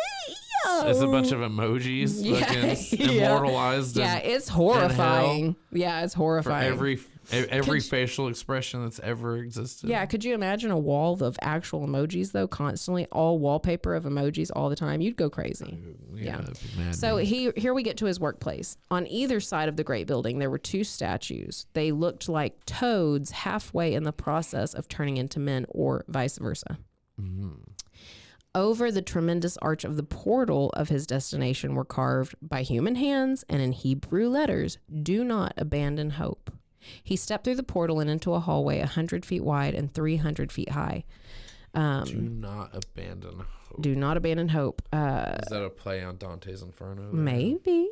It's a bunch of emojis, fucking immortalized. Yeah, it's horrifying. Yeah, it's horrifying. For every facial expression that's ever existed. Yeah, could you imagine a wall of actual emojis though, constantly all wallpaper of emojis all the time? You'd go crazy. Yeah. So here we get to his workplace. On either side of the great building, there were two statues. They looked like toads halfway in the process of turning into men, or vice versa. Mm-hmm. Over the tremendous arch of the portal of his destination were carved by human hands and in Hebrew letters, "Do not abandon hope." He stepped through the portal and into a hallway 100 feet wide and 300 feet high. Do not abandon hope. Do not abandon hope. Is that a play on Dante's Inferno? Maybe.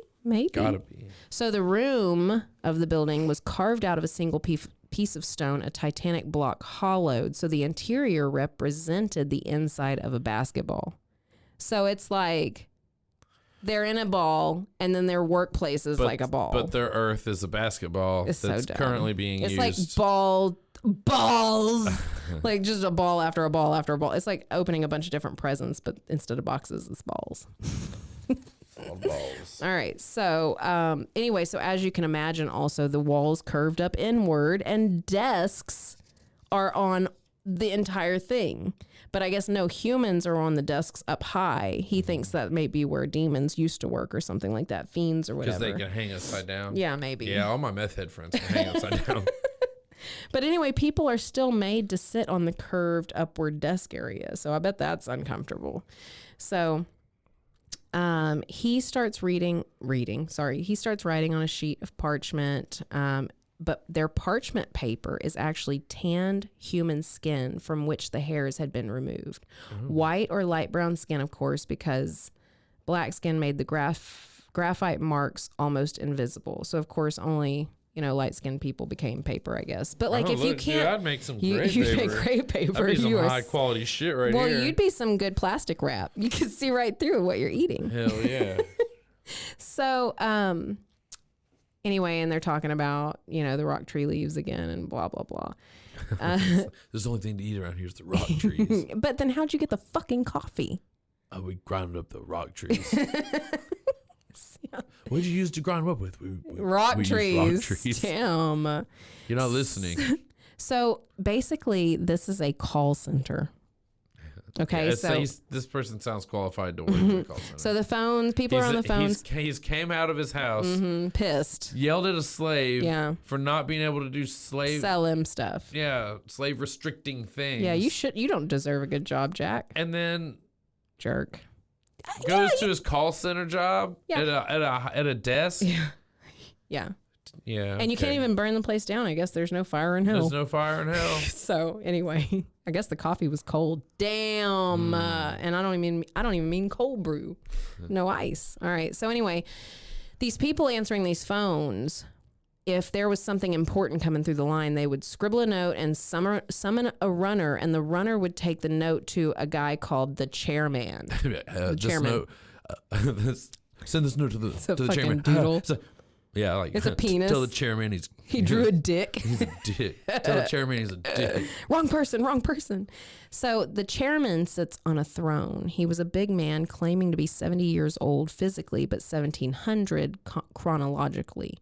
Gotta be. So the room of the building was carved out of a single piece of stone, a titanic block hollowed. So the interior represented the inside of a basketball. So it's like they're in a ball and then their workplace is like a ball. But their earth is a basketball It's that's so dumb. currently being It's used. like balls. Like just a ball after a ball after a ball. It's like opening a bunch of different presents, but instead of boxes, it's balls. Balls. All right. So anyway, so as you can imagine, also the walls curved up inward and desks are on the entire thing. But I guess no humans are on the desks up high. He thinks that may be where demons used to work or something like that. Fiends or whatever. Because they can hang upside down. Yeah, maybe. Yeah, all my meth head friends can hang upside down. But anyway, people are still made to sit on the curved upward desk area. So I bet that's uncomfortable. So he starts He starts writing on a sheet of parchment. But their parchment paper is actually tanned human skin from which the hairs had been removed. White or light brown skin, of course, because black skin made the graphite marks almost invisible. So, of course, only, light-skinned people became paper, I guess. But, like, if you can't... Dude, I'd make some great paper. You'd make great paper. I'd be some high-quality shit right here. Well, you'd be some good plastic wrap. You could see right through what you're eating. Hell yeah. So, anyway, and they're talking about, the rock tree leaves again and blah, blah, blah. There's the only thing to eat around here is the rock trees. But then how'd you get the fucking coffee? We ground up the rock trees. What'd you use to grind them up with? We rock used trees. rock trees. Damn. You're not listening. So basically, this is a call center. Okay, yeah, this person sounds qualified to work at a call center. So the phones, people are on the phones. He's came out of his house, pissed. Yelled at a slave Yeah. for not being able to do Sell him stuff. Yeah, slave restricting things. Yeah, you don't deserve a good job, Jack. And then Jerk. goes to his call center job Yeah. at a desk. Yeah. Yeah. And you can't even burn the place down. I guess there's no fire in hell. There's no fire in hell. So anyway, I guess the coffee was cold. Damn. And I don't even mean cold brew. No ice. All right. So anyway, these people answering these phones, if there was something important coming through the line, they would scribble a note and summon a runner, and the runner would take the note to a guy called the chairman. Chairman. Send this note to the chairman. Doodle. Yeah, like it's a penis. Tell the chairman he drew a dick. He's a dick. Tell the chairman he's a dick. Wrong person. So the chairman sits on a throne. He was a big man claiming to be 70 years old physically, but 1700 chronologically.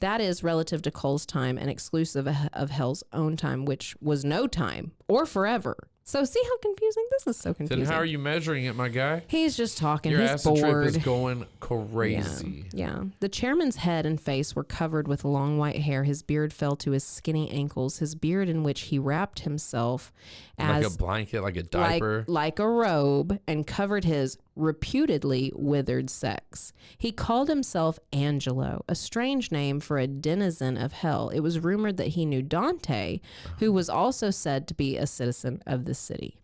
That is relative to Cole's time and exclusive of Hell's own time, which was no time or forever. So see how confusing this is. So confusing. Then how are you measuring it, my guy? He's just talking. Your He's acid trip bored. is going crazy. Yeah. The chairman's head and face were covered with long white hair. His beard fell to his skinny ankles. His beard, in which he wrapped himself as Like a blanket, like a diaper. like a robe, and covered his reputedly withered sex. He called himself Angelo, a strange name for a denizen of hell. It was rumored that he knew Dante, who was also said to be a citizen of the city.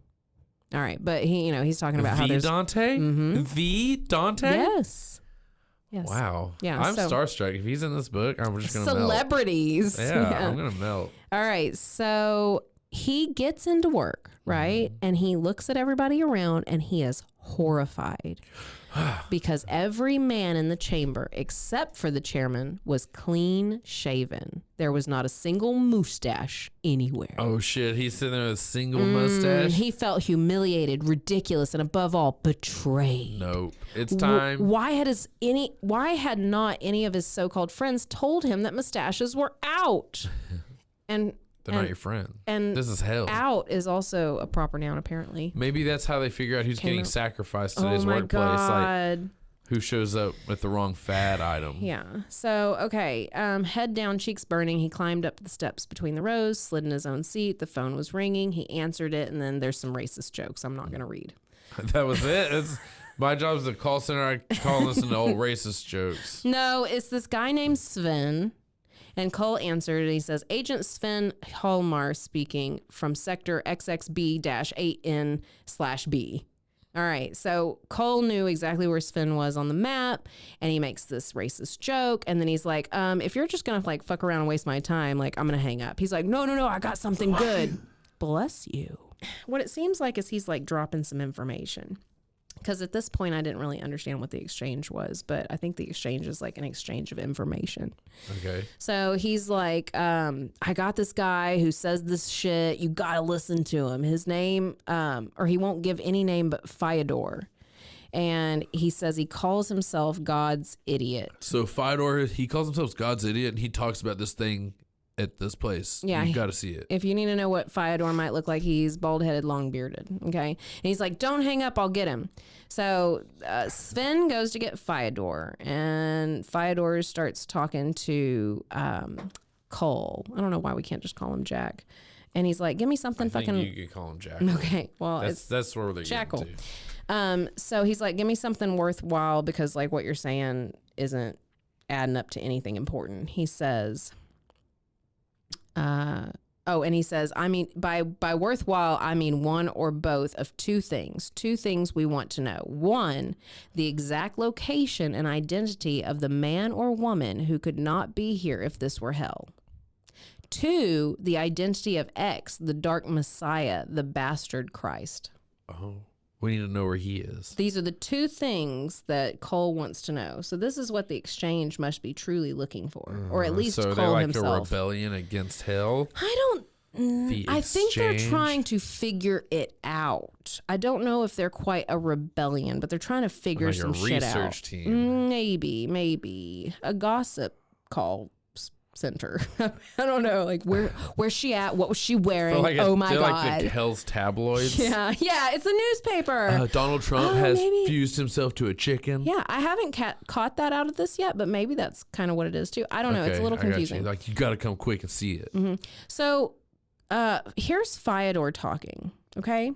All right, but he's talking about how there's Dante? The Dante? Yes. Wow. Yeah, I'm so- starstruck. If he's in this book, I'm just going to melt. Celebrities. Yeah, I'm going to melt. All right, so he gets into work, right? And he looks at everybody around and he is horrified because every man in the chamber, except for the chairman, was clean shaven. There was not a single mustache anywhere. Oh, shit. He's sitting there with a single mustache? He felt humiliated, ridiculous, and above all, betrayed. Nope. It's time. Why had not any of his so-called friends told him that mustaches were out? And They're not your friend. And this is hell. Out is also a proper noun, apparently. Maybe that's how they figure out who's getting sacrificed in today's workplace. God. Like who shows up with the wrong fad item. Yeah. So, okay. Head down, cheeks burning. He climbed up the steps between the rows, slid in his own seat. The phone was ringing. He answered it, and then there's some racist jokes I'm not going to read. That was it? My job is a call center. I call and listen to old racist jokes. No, it's this guy named Sven. And Cole answered, and he says, Agent Sven Hallmar speaking from sector XXB-8N/B. All right, so Cole knew exactly where Sven was on the map, and he makes this racist joke, and then he's like, if you're just going to, like, fuck around and waste my time, like, I'm going to hang up. He's like, no, I got something good. Bless you. What it seems like is he's, like, dropping some information. Because at this point, I didn't really understand what the exchange was, but I think the exchange is like an exchange of information. Okay. So he's like, I got this guy who says this shit. You got to listen to him. His name, or he won't give any name but Fyodor. And he says he calls himself God's idiot. So Fyodor, he calls himself God's idiot, and he talks about this thing at this place. Yeah. You got to see it. If you need to know what Fyodor might look like, he's bald-headed, long-bearded, okay? And he's like, don't hang up, I'll get him. So Sven goes to get Fyodor, and Fyodor starts talking to Cole. I don't know why we can't just call him Jack. And he's like, give me something fucking... you could call him Jack. Okay, well, that's where they're Jackal. getting to. So he's like, give me something worthwhile because, like, what you're saying isn't adding up to anything important. He says... and he says, I mean, by worthwhile, I mean one or both of two things we want to know. One, the exact location and identity of the man or woman who could not be here if this were hell. Two, the identity of X, the dark Messiah, the bastard Christ. Oh, we need to know where he is. These are the two things that Cole wants to know. So this is what the exchange must be truly looking for, or at least so Cole they're like himself. a rebellion against hell. I think they're trying to figure it out. I don't know if they're quite a rebellion, but they're trying to figure like some a shit out. research team. Maybe a gossip call center. I don't know, like where's she at? What was she wearing? Oh my god! Like the Hell's tabloids. Yeah, it's a newspaper. Donald Trump has fused himself to a chicken. Yeah, I haven't caught that out of this yet, but maybe that's kind of what it is too. I don't know. It's a little confusing. Like you got to come quick and see it. Mm-hmm. So here's Fyodor talking. Okay.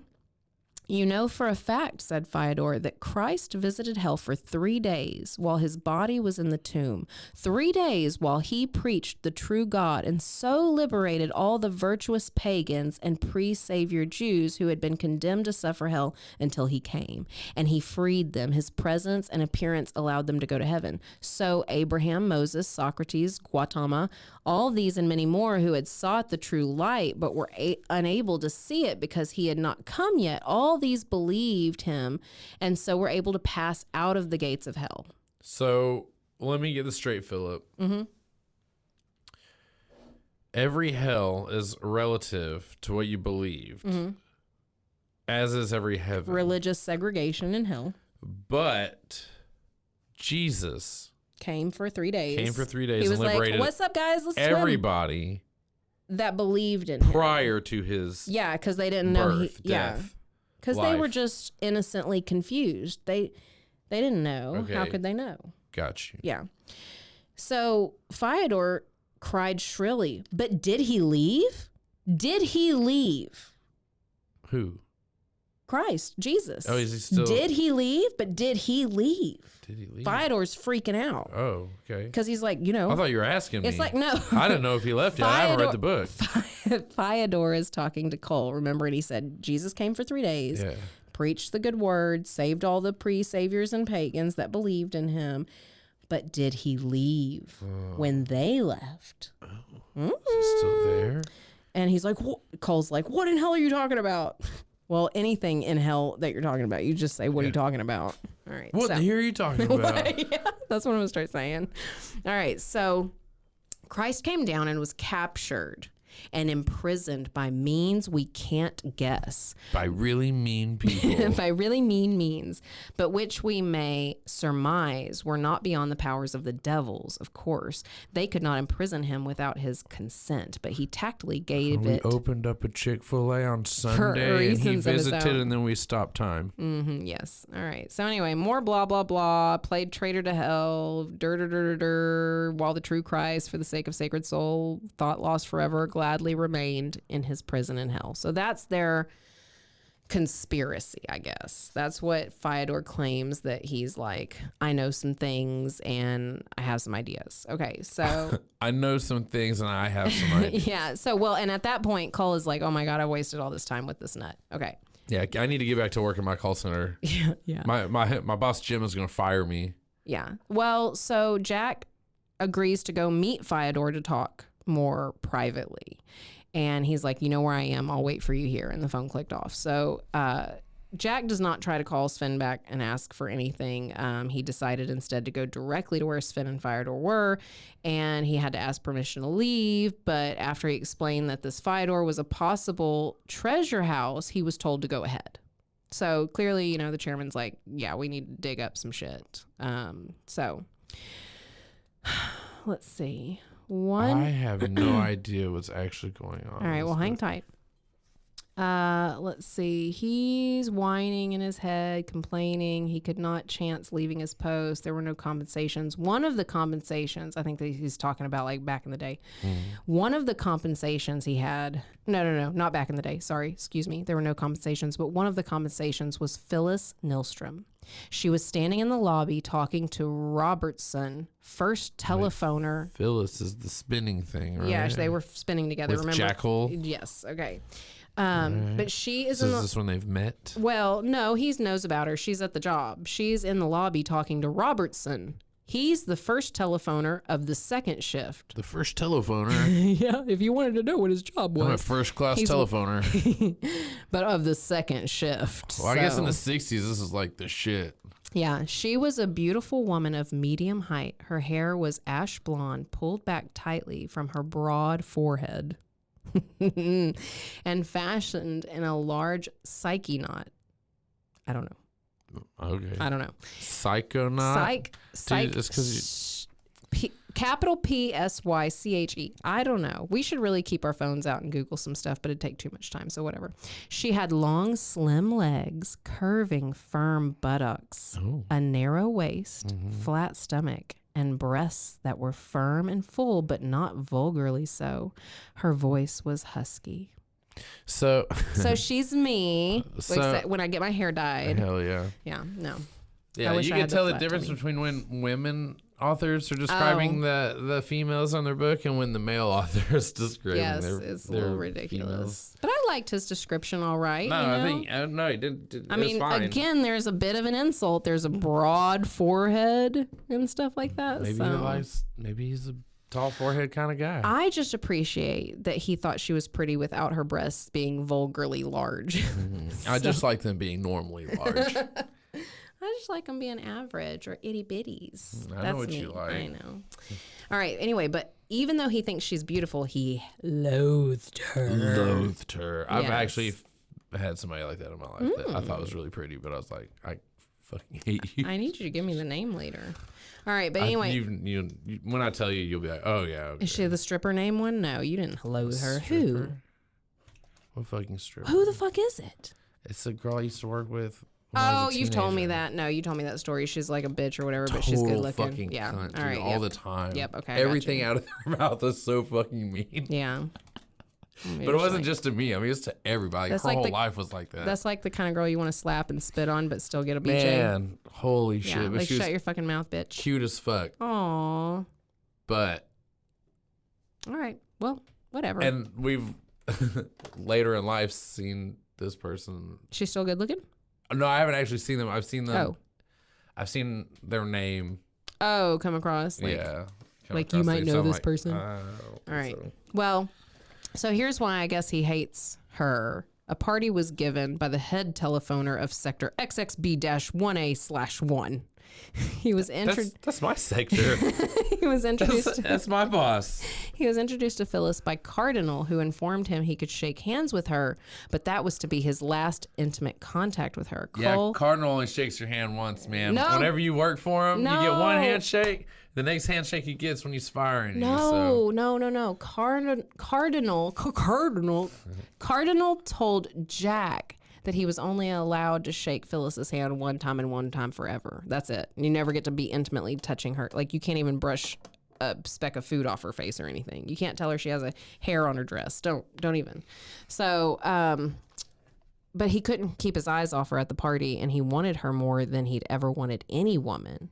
You know for a fact, said Fyodor, that Christ visited hell for 3 days while his body was in the tomb. 3 days while he preached the true God and so liberated all the virtuous pagans and pre-Savior Jews who had been condemned to suffer hell until he came. And he freed them. His presence and appearance allowed them to go to heaven. So Abraham, Moses, Socrates, Gautama, all these and many more who had sought the true light but were unable to see it because he had not come yet, all these believed him and so were able to pass out of the gates of hell. So let me get this straight, Philip. Mm-hmm. Every hell is relative to what you believed, as is every heaven. Religious segregation in hell. But Jesus came for 3 days. He was and liberated like, "What's up, guys? Let's swim." everybody that believed in him. Prior to his Yeah, because they didn't know. birth, death, because they were life. just innocently confused. They didn't know. Okay. How could they know? Got you. Yeah. So Fyodor cried shrilly, but did he leave? Did he leave? Who? Christ, Jesus. Oh, is he still? Did he leave? But did he leave? Did he leave? Fyodor's freaking out Oh, okay. because he's like, I thought you were asking me. it's like, no. I didn't know if he left yet. I haven't read the book. Fyodor is talking to Cole. Remember, and he said, Jesus came for 3 days, Yeah. preached the good word, saved all the pre-saviors and pagans that believed in him. But did he leave when they left? Is he still there? And he's like, Cole's like, what in hell are you talking about? Well, anything in hell that you're talking about, you just say, what are you talking about? All right. What the hell are you talking about? Yeah, that's what I'm going to start saying. All right. So Christ came down and was captured and imprisoned by means we can't guess. By really mean people. By really mean means, but which we may surmise were not beyond the powers of the devils, of course. They could not imprison him without his consent, but he tactfully gave We it. opened up a Chick-fil-A on Sunday and he reasons of his visited own. and then we stopped time. Yes. All right. So anyway, more blah, blah, blah. Played traitor to hell. While the true Christ, for the sake of sacred soul, thought lost forever, gladly remained in his prison in hell. So that's their conspiracy, I guess. That's what Fyodor claims, that he's like, I know some things and I have some ideas. Okay. So I know some things and I have some ideas. yeah. So, well, and at that point, Cole is like, oh my God, I wasted all this time with this nut. Okay. Yeah, I need to get back to work in my call center. Yeah. My boss Jim is going to fire me. Yeah. Well, so Jack agrees to go meet Fyodor to talk more privately. And he's like, you know where I am. I'll wait for you here. And the phone clicked off. So Jack does not try to call Sven back and ask for anything. He decided instead to go directly to where Sven and Fyodor were. And he had to ask permission to leave. But after he explained that this Fyodor was a possible treasure house, he was told to go ahead. So clearly, you know, the chairman's like, yeah, we need to dig up some shit. So let's see. I have no idea what's actually going on. All right, well, hang tight. Let's see. He's whining in his head, complaining he could not chance leaving his post. There were no compensations. One of the compensations, I think that he's talking about like back in the day. One of the compensations he had, no, not back in the day. Sorry, excuse me. There were no compensations, but one of the compensations was Phyllis Nilstrom. She was standing in the lobby talking to Robertson, first telephoner. Phyllis is the spinning thing, right? Yeah, they were spinning together. With Remember? Jackal? Yes. Okay. But she is So in is the, this when they've met? well, no, he knows about her. She's at the job. She's in the lobby talking to Robertson. He's the first telephoner of the second shift. The first telephoner. Yeah, if you wanted to know what his job I'm a was. first-class He's- telephoner. But of the second shift. Well, I guess in the So, 60s, this is like the shit. yeah, she was a beautiful woman of medium height. Her hair was ash blonde, pulled back tightly from her broad forehead and fashioned in a large psyche knot. I don't know. Okay. I don't know. Psychonaut? Psych. Dude, it's Capital Psyche. I don't know. We should really keep our phones out and Google some stuff, but it'd take too much time. So whatever. She had long, slim legs, curving, firm buttocks, a narrow waist, flat stomach, and breasts that were firm and full, but not vulgarly so. Her voice was husky. So she's me. So- except when I get my hair dyed. hell yeah. Yeah, no. Yeah, wish you I can had the tell the flat difference tummy. between when women authors are describing the females on their book and when the male author is describing Yes, their it's a their little ridiculous. females. But I liked his description all right. No, you know? I think no, he didn't. I mean, again, there's a bit of an insult. There's a broad forehead and stuff like that. maybe so. he likes. Maybe he's a tall forehead kind of guy. I just appreciate that he thought she was pretty without her breasts being vulgarly large. I just like them being normally large. I just like them being average or itty bitties. I know what you like. I know. All right. Anyway, but even though he thinks she's beautiful, he loathed her. Loathed her. I've Yes. actually had somebody like that in my life that I thought was really pretty, but I was like, I fucking hate you. I need you to give me the name later. All right, but anyway. You, when I tell you, you'll be like, oh, yeah. Okay. Is she the stripper name one? No, you didn't hello her. Who? What fucking stripper? Who the fuck is it? It's a girl I used to work with. Oh, you've told me that. No, you told me that story. She's like a bitch or whatever, but she's good looking. Fucking yeah. cunt, all right. dude, all the time. Yep. Okay. Everything out of her mouth is so fucking mean. Yeah. But it wasn't just to me. I mean, it's to everybody. Her whole life was like that. That's like the kind of girl you want to slap and spit on, but still get a BJ. Man, holy shit. Yeah, But like she was shut your fucking mouth, bitch. cute as fuck. Aw. But. All right. Well, whatever. And we've later in life seen this person. She's still good looking? No, I haven't actually seen them. I've seen them. Oh. I've seen their name. Oh, come across. Like, yeah. Like you might know this person. All right. So. Well, so here's why I guess he hates her. A party was given by the head telephoner of sector XXB-1A/1. He was introduced. That's my sector. He was introduced. That's my boss. He was introduced to Phyllis by Cardinal, who informed him he could shake hands with her, but that was to be his last intimate contact with her. Yeah, Cardinal only shakes your hand once, man. No. Whenever you work for him, No. you get one handshake. The next handshake he gets when he's firing you. No. Cardinal told Jack that he was only allowed to shake Phyllis's hand one time and one time forever. That's it. You never get to be intimately touching her. Like, you can't even brush a speck of food off her face or anything. You can't tell her she has a hair on her dress. Don't even. So, but he couldn't keep his eyes off her at the party, and he wanted her more than he'd ever wanted any woman.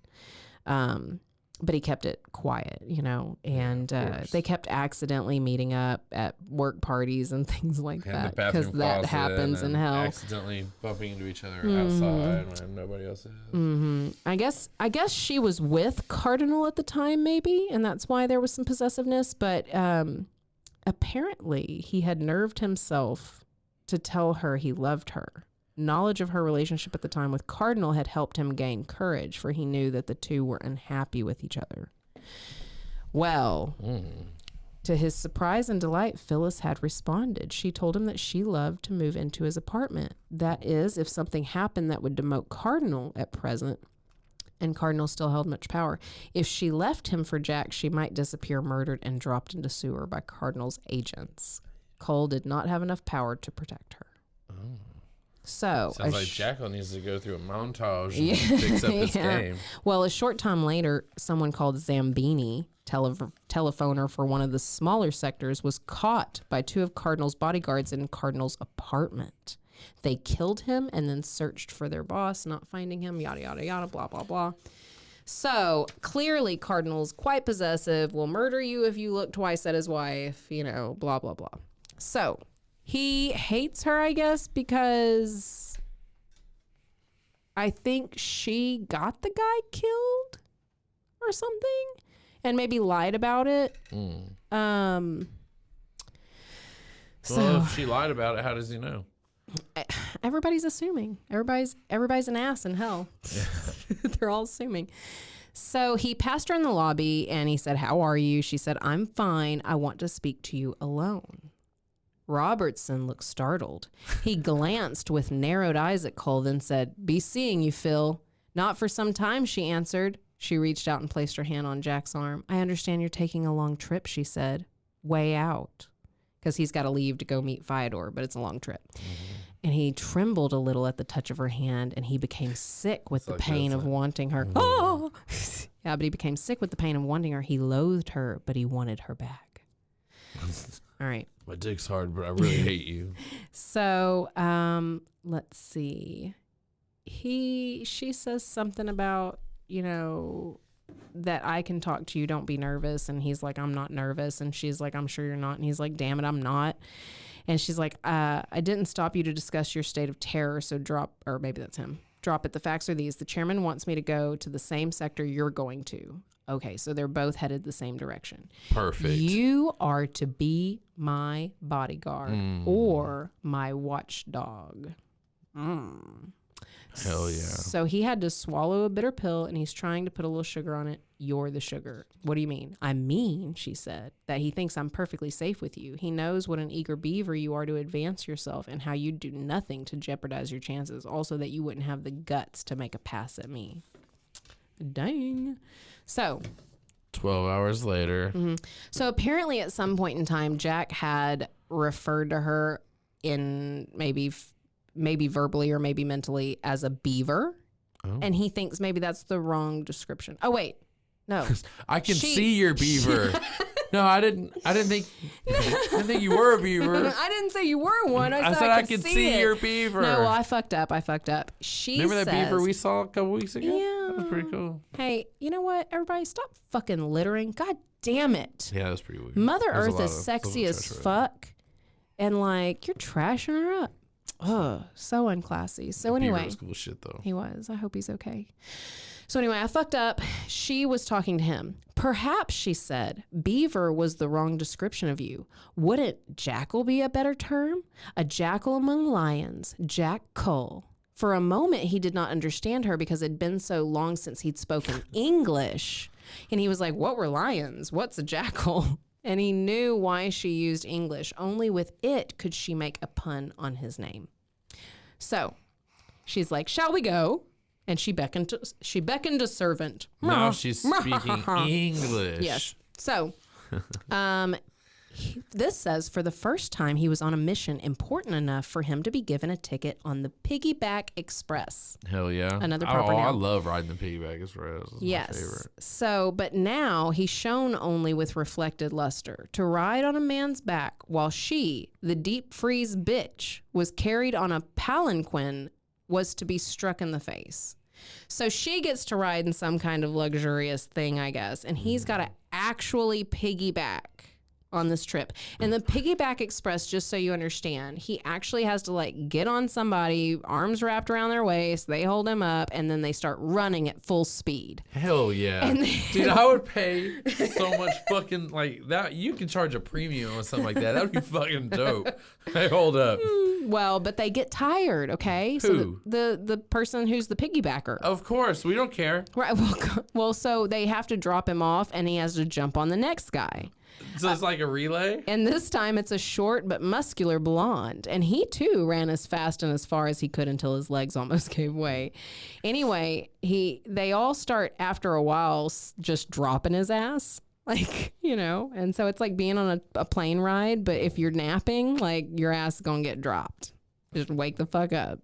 But he kept it quiet, and they kept accidentally meeting up at work parties and things like that, because that happens in hell. Accidentally bumping into each other outside when nobody else is. Mm-hmm. I guess she was with Cardinal at the time, maybe, and that's why there was some possessiveness. But apparently, he had nerved himself to tell her he loved her. Knowledge of her relationship at the time with Cardinal had helped him gain courage, for he knew that the two were unhappy with each other. Well, to his surprise and delight, Phyllis had responded. She told him that she loved to move into his apartment. That is, if something happened that would demote Cardinal at present, and Cardinal still held much power. If she left him for Jack, she might disappear, murdered, and dropped into sewer by Cardinal's agents. Cole did not have enough power to protect her. Oh. So sounds like Jackal needs to go through a montage and fix up his game. Well, a short time later, someone called Zambini, telephoner for one of the smaller sectors, was caught by two of Cardinal's bodyguards in Cardinal's apartment. They killed him and then searched for their boss, not finding him, yada, yada, yada, blah, blah, blah. So clearly Cardinal's quite possessive, will murder you if you look twice at his wife, blah, blah, blah. So he hates her, I guess, because I think she got the guy killed or something and maybe lied about it. Well, if she lied about it, how does he know? Everybody's assuming. Everybody's an ass in hell. Yeah. They're all assuming. So he passed her in the lobby and he said, "How are you?" She said, "I'm fine. I want to speak to you alone." Robertson looked startled. He glanced with narrowed eyes at Cole, then said, "Be seeing you, Phil." "Not for some time," she answered. She reached out and placed her hand on Jack's arm. "I understand you're taking a long trip," she said. "Way out." Because he's got to leave to go meet Fyodor, but it's a long trip. Mm-hmm. And he trembled a little at the touch of her hand, and he became sick with the pain of wanting her. Mm-hmm. Oh! Yeah, but he became sick with the pain of wanting her. He loathed her, but he wanted her back. All right. My dick's hard, but I really hate you. So, let's see. She says something about, that I can talk to you, don't be nervous. And he's like, "I'm not nervous." And she's like, "I'm sure you're not." And he's like, "Damn it, I'm not." And she's like, I didn't stop you to discuss your state of terror, so drop," or maybe that's him. "Drop it. The facts are these. The chairman wants me to go to the same sector you're going to." Okay, so they're both headed the same direction. Perfect. "You are to be my bodyguard or my watchdog." Hell yeah. So he had to swallow a bitter pill, and he's trying to put a little sugar on it. "You're the sugar." "What do you mean?" "I mean," she said, "that he thinks I'm perfectly safe with you. He knows what an eager beaver you are to advance yourself and how you'd do nothing to jeopardize your chances. Also that you wouldn't have the guts to make a pass at me." Dang. So 12 hours later. So apparently at some point in time, Jack had referred to her in maybe verbally or maybe mentally as a beaver. Oh. And he thinks maybe that's the wrong description. Oh, wait. No. I can see your beaver. No, I didn't think you were a beaver. I didn't say you were one. I said I could see it. your beaver. No, well, I fucked up. She Remember that says, beaver we saw a couple weeks ago? Yeah. That was pretty cool. Hey, you know what? Everybody stop fucking littering. God damn it. Yeah, that was pretty weird. Mother There's a Earth lot is of sexy as trash around. fuck. And like, you're trashing her up. Ugh, so unclassy. So Beaver anyway. was cool shit, though. He was. I hope he's okay. So anyway, I fucked up. She was talking to him. Perhaps, she said, beaver was the wrong description of you. Wouldn't jackal be a better term? A jackal among lions. Jack Cole. For a moment, he did not understand her because it had been so long since he'd spoken English. And he was like, what were lions? What's a jackal? And he knew why she used English. Only with it could she make a pun on his name. So she's like, shall we go? And she beckoned a servant. Now she's speaking English. Yes. So, this says for the first time he was on a mission important enough for him to be given a ticket on the Piggyback Express. Hell yeah. Another proper I noun. love riding the piggyback express. It's my Yes. favorite. So, but now he shone only with reflected luster to ride on a man's back while she, the deep freeze bitch, was carried on a palanquin, was to be struck in the face. So she gets to ride in some kind of luxurious thing, I guess, and he's got to actually piggyback on this trip. And the Piggyback Express, just so you understand, he actually has to like get on somebody, arms wrapped around their waist, they hold him up, and then they start running at full speed. Hell yeah. Dude, I would pay so much fucking like that. You could charge a premium or something like that. That would be fucking dope. Hey, hold up. Well, but they get tired, okay? Who? So the person who's the piggybacker. Of course, we don't care. Right. Well, so they have to drop him off and he has to jump on the next guy. So it's like a relay? And this time it's a short but muscular blonde. And he too ran as fast and as far as he could until his legs almost gave way. Anyway, they all start after a while just dropping his ass. Like, and so it's like being on a plane ride, but if you're napping, like your ass is going to get dropped. Just wake the fuck up.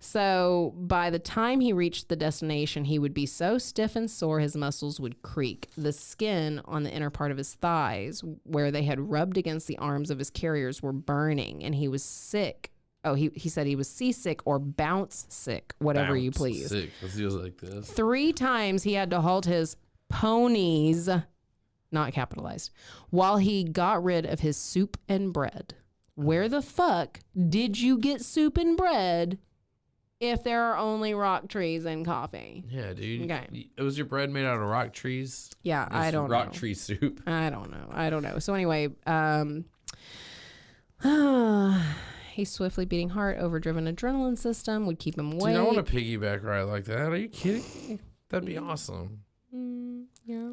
So by the time he reached the destination, he would be so stiff and sore his muscles would creak. The skin on the inner part of his thighs, where they had rubbed against the arms of his carriers, were burning, and he was sick. Oh, he said he was seasick or bounce sick, whatever you please. Sick. It feels like this. 3 times he had to halt his ponies, not capitalized, while he got rid of his soup and bread. Where the fuck did you get soup and bread if there are only rock trees and coffee? Yeah, dude. Okay. It was your bread made out of rock trees? Yeah, I don't know. Rock tree soup. I don't know. So anyway, his swiftly beating heart, overdriven adrenaline system would keep him awake. Dude, I want a piggyback ride like that. Are you kidding me? That'd be awesome. Yeah.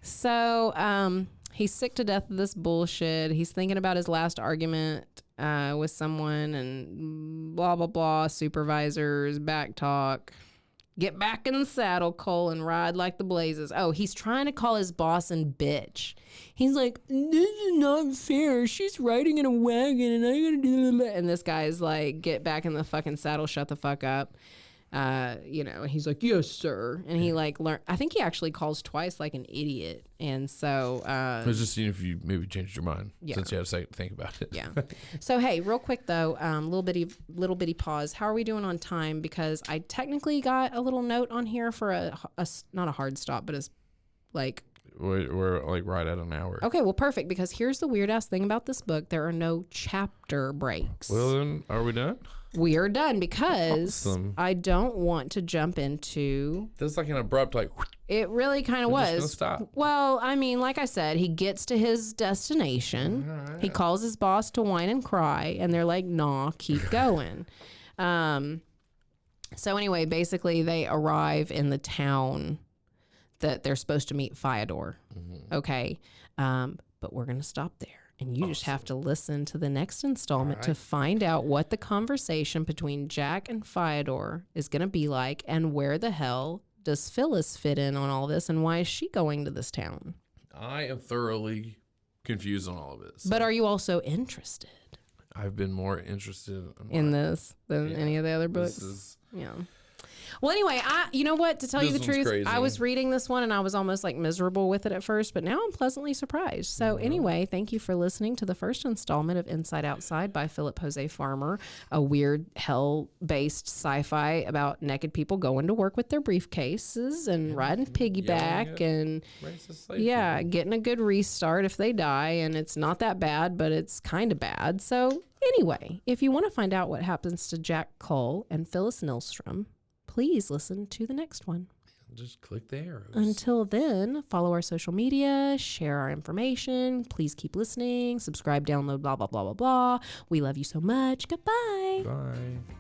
So, he's sick to death of this bullshit. He's thinking about his last argument with someone and blah, blah, blah, supervisors, back talk. Get back in the saddle, Cole, and ride like the blazes. Oh, he's trying to call his boss and bitch. He's like, this is not fair. She's riding in a wagon and I gotta do that. And this guy's like, get back in the fucking saddle, shut the fuck up. And he's like, yes, sir. And he like learned, I think he actually calls twice like an idiot. And so, I was just seeing if you maybe changed your mind since you had to think about it. Yeah. So, hey, real quick though, little bitty pause. How are we doing on time? Because I technically got a little note on here for a not a hard stop, but it's like, We're like right at an hour. okay, well, perfect. Because here's the weird ass thing about this book. There are no chapter breaks. Well, then, are we done? We are done because Awesome. I don't want to jump into. This is like an abrupt, like, It really kind of We're just was. gonna stop. Well, I mean, like I said, he gets to his destination. Alright. He calls his boss to whine and cry, and they're like, nah, keep going. So anyway, basically they arrive in the town that they're supposed to meet Fyodor. Okay. But we're going to stop there. And you just have to listen to the next installment to find out what the conversation between Jack and Fyodor is going to be like and where the hell does Phyllis fit in on all this, and why is she going to this town? I am thoroughly confused on all of it. So But are you also interested I've been more interested in this than any of the other books? This is, Yeah. Well, anyway, you know what? To tell you the This one's truth, crazy. I was reading this one and I was almost like miserable with it at first, but now I'm pleasantly surprised. So anyway, thank you for listening to the first installment of Inside Outside by Phillip Jose Farmer, a weird hell-based sci-fi about naked people going to work with their briefcases and riding piggyback and racist slave yeah, people. getting a good restart if they die, and it's not that bad, but it's kind of bad. So anyway, if you want to find out what happens to Jack Cole and Phyllis Nilstrom, please listen to the next one. Just click the arrows. Until then, follow our social media, share our information. Please keep listening, subscribe, download, blah, blah, blah, blah, blah. We love you so much. Goodbye. Bye.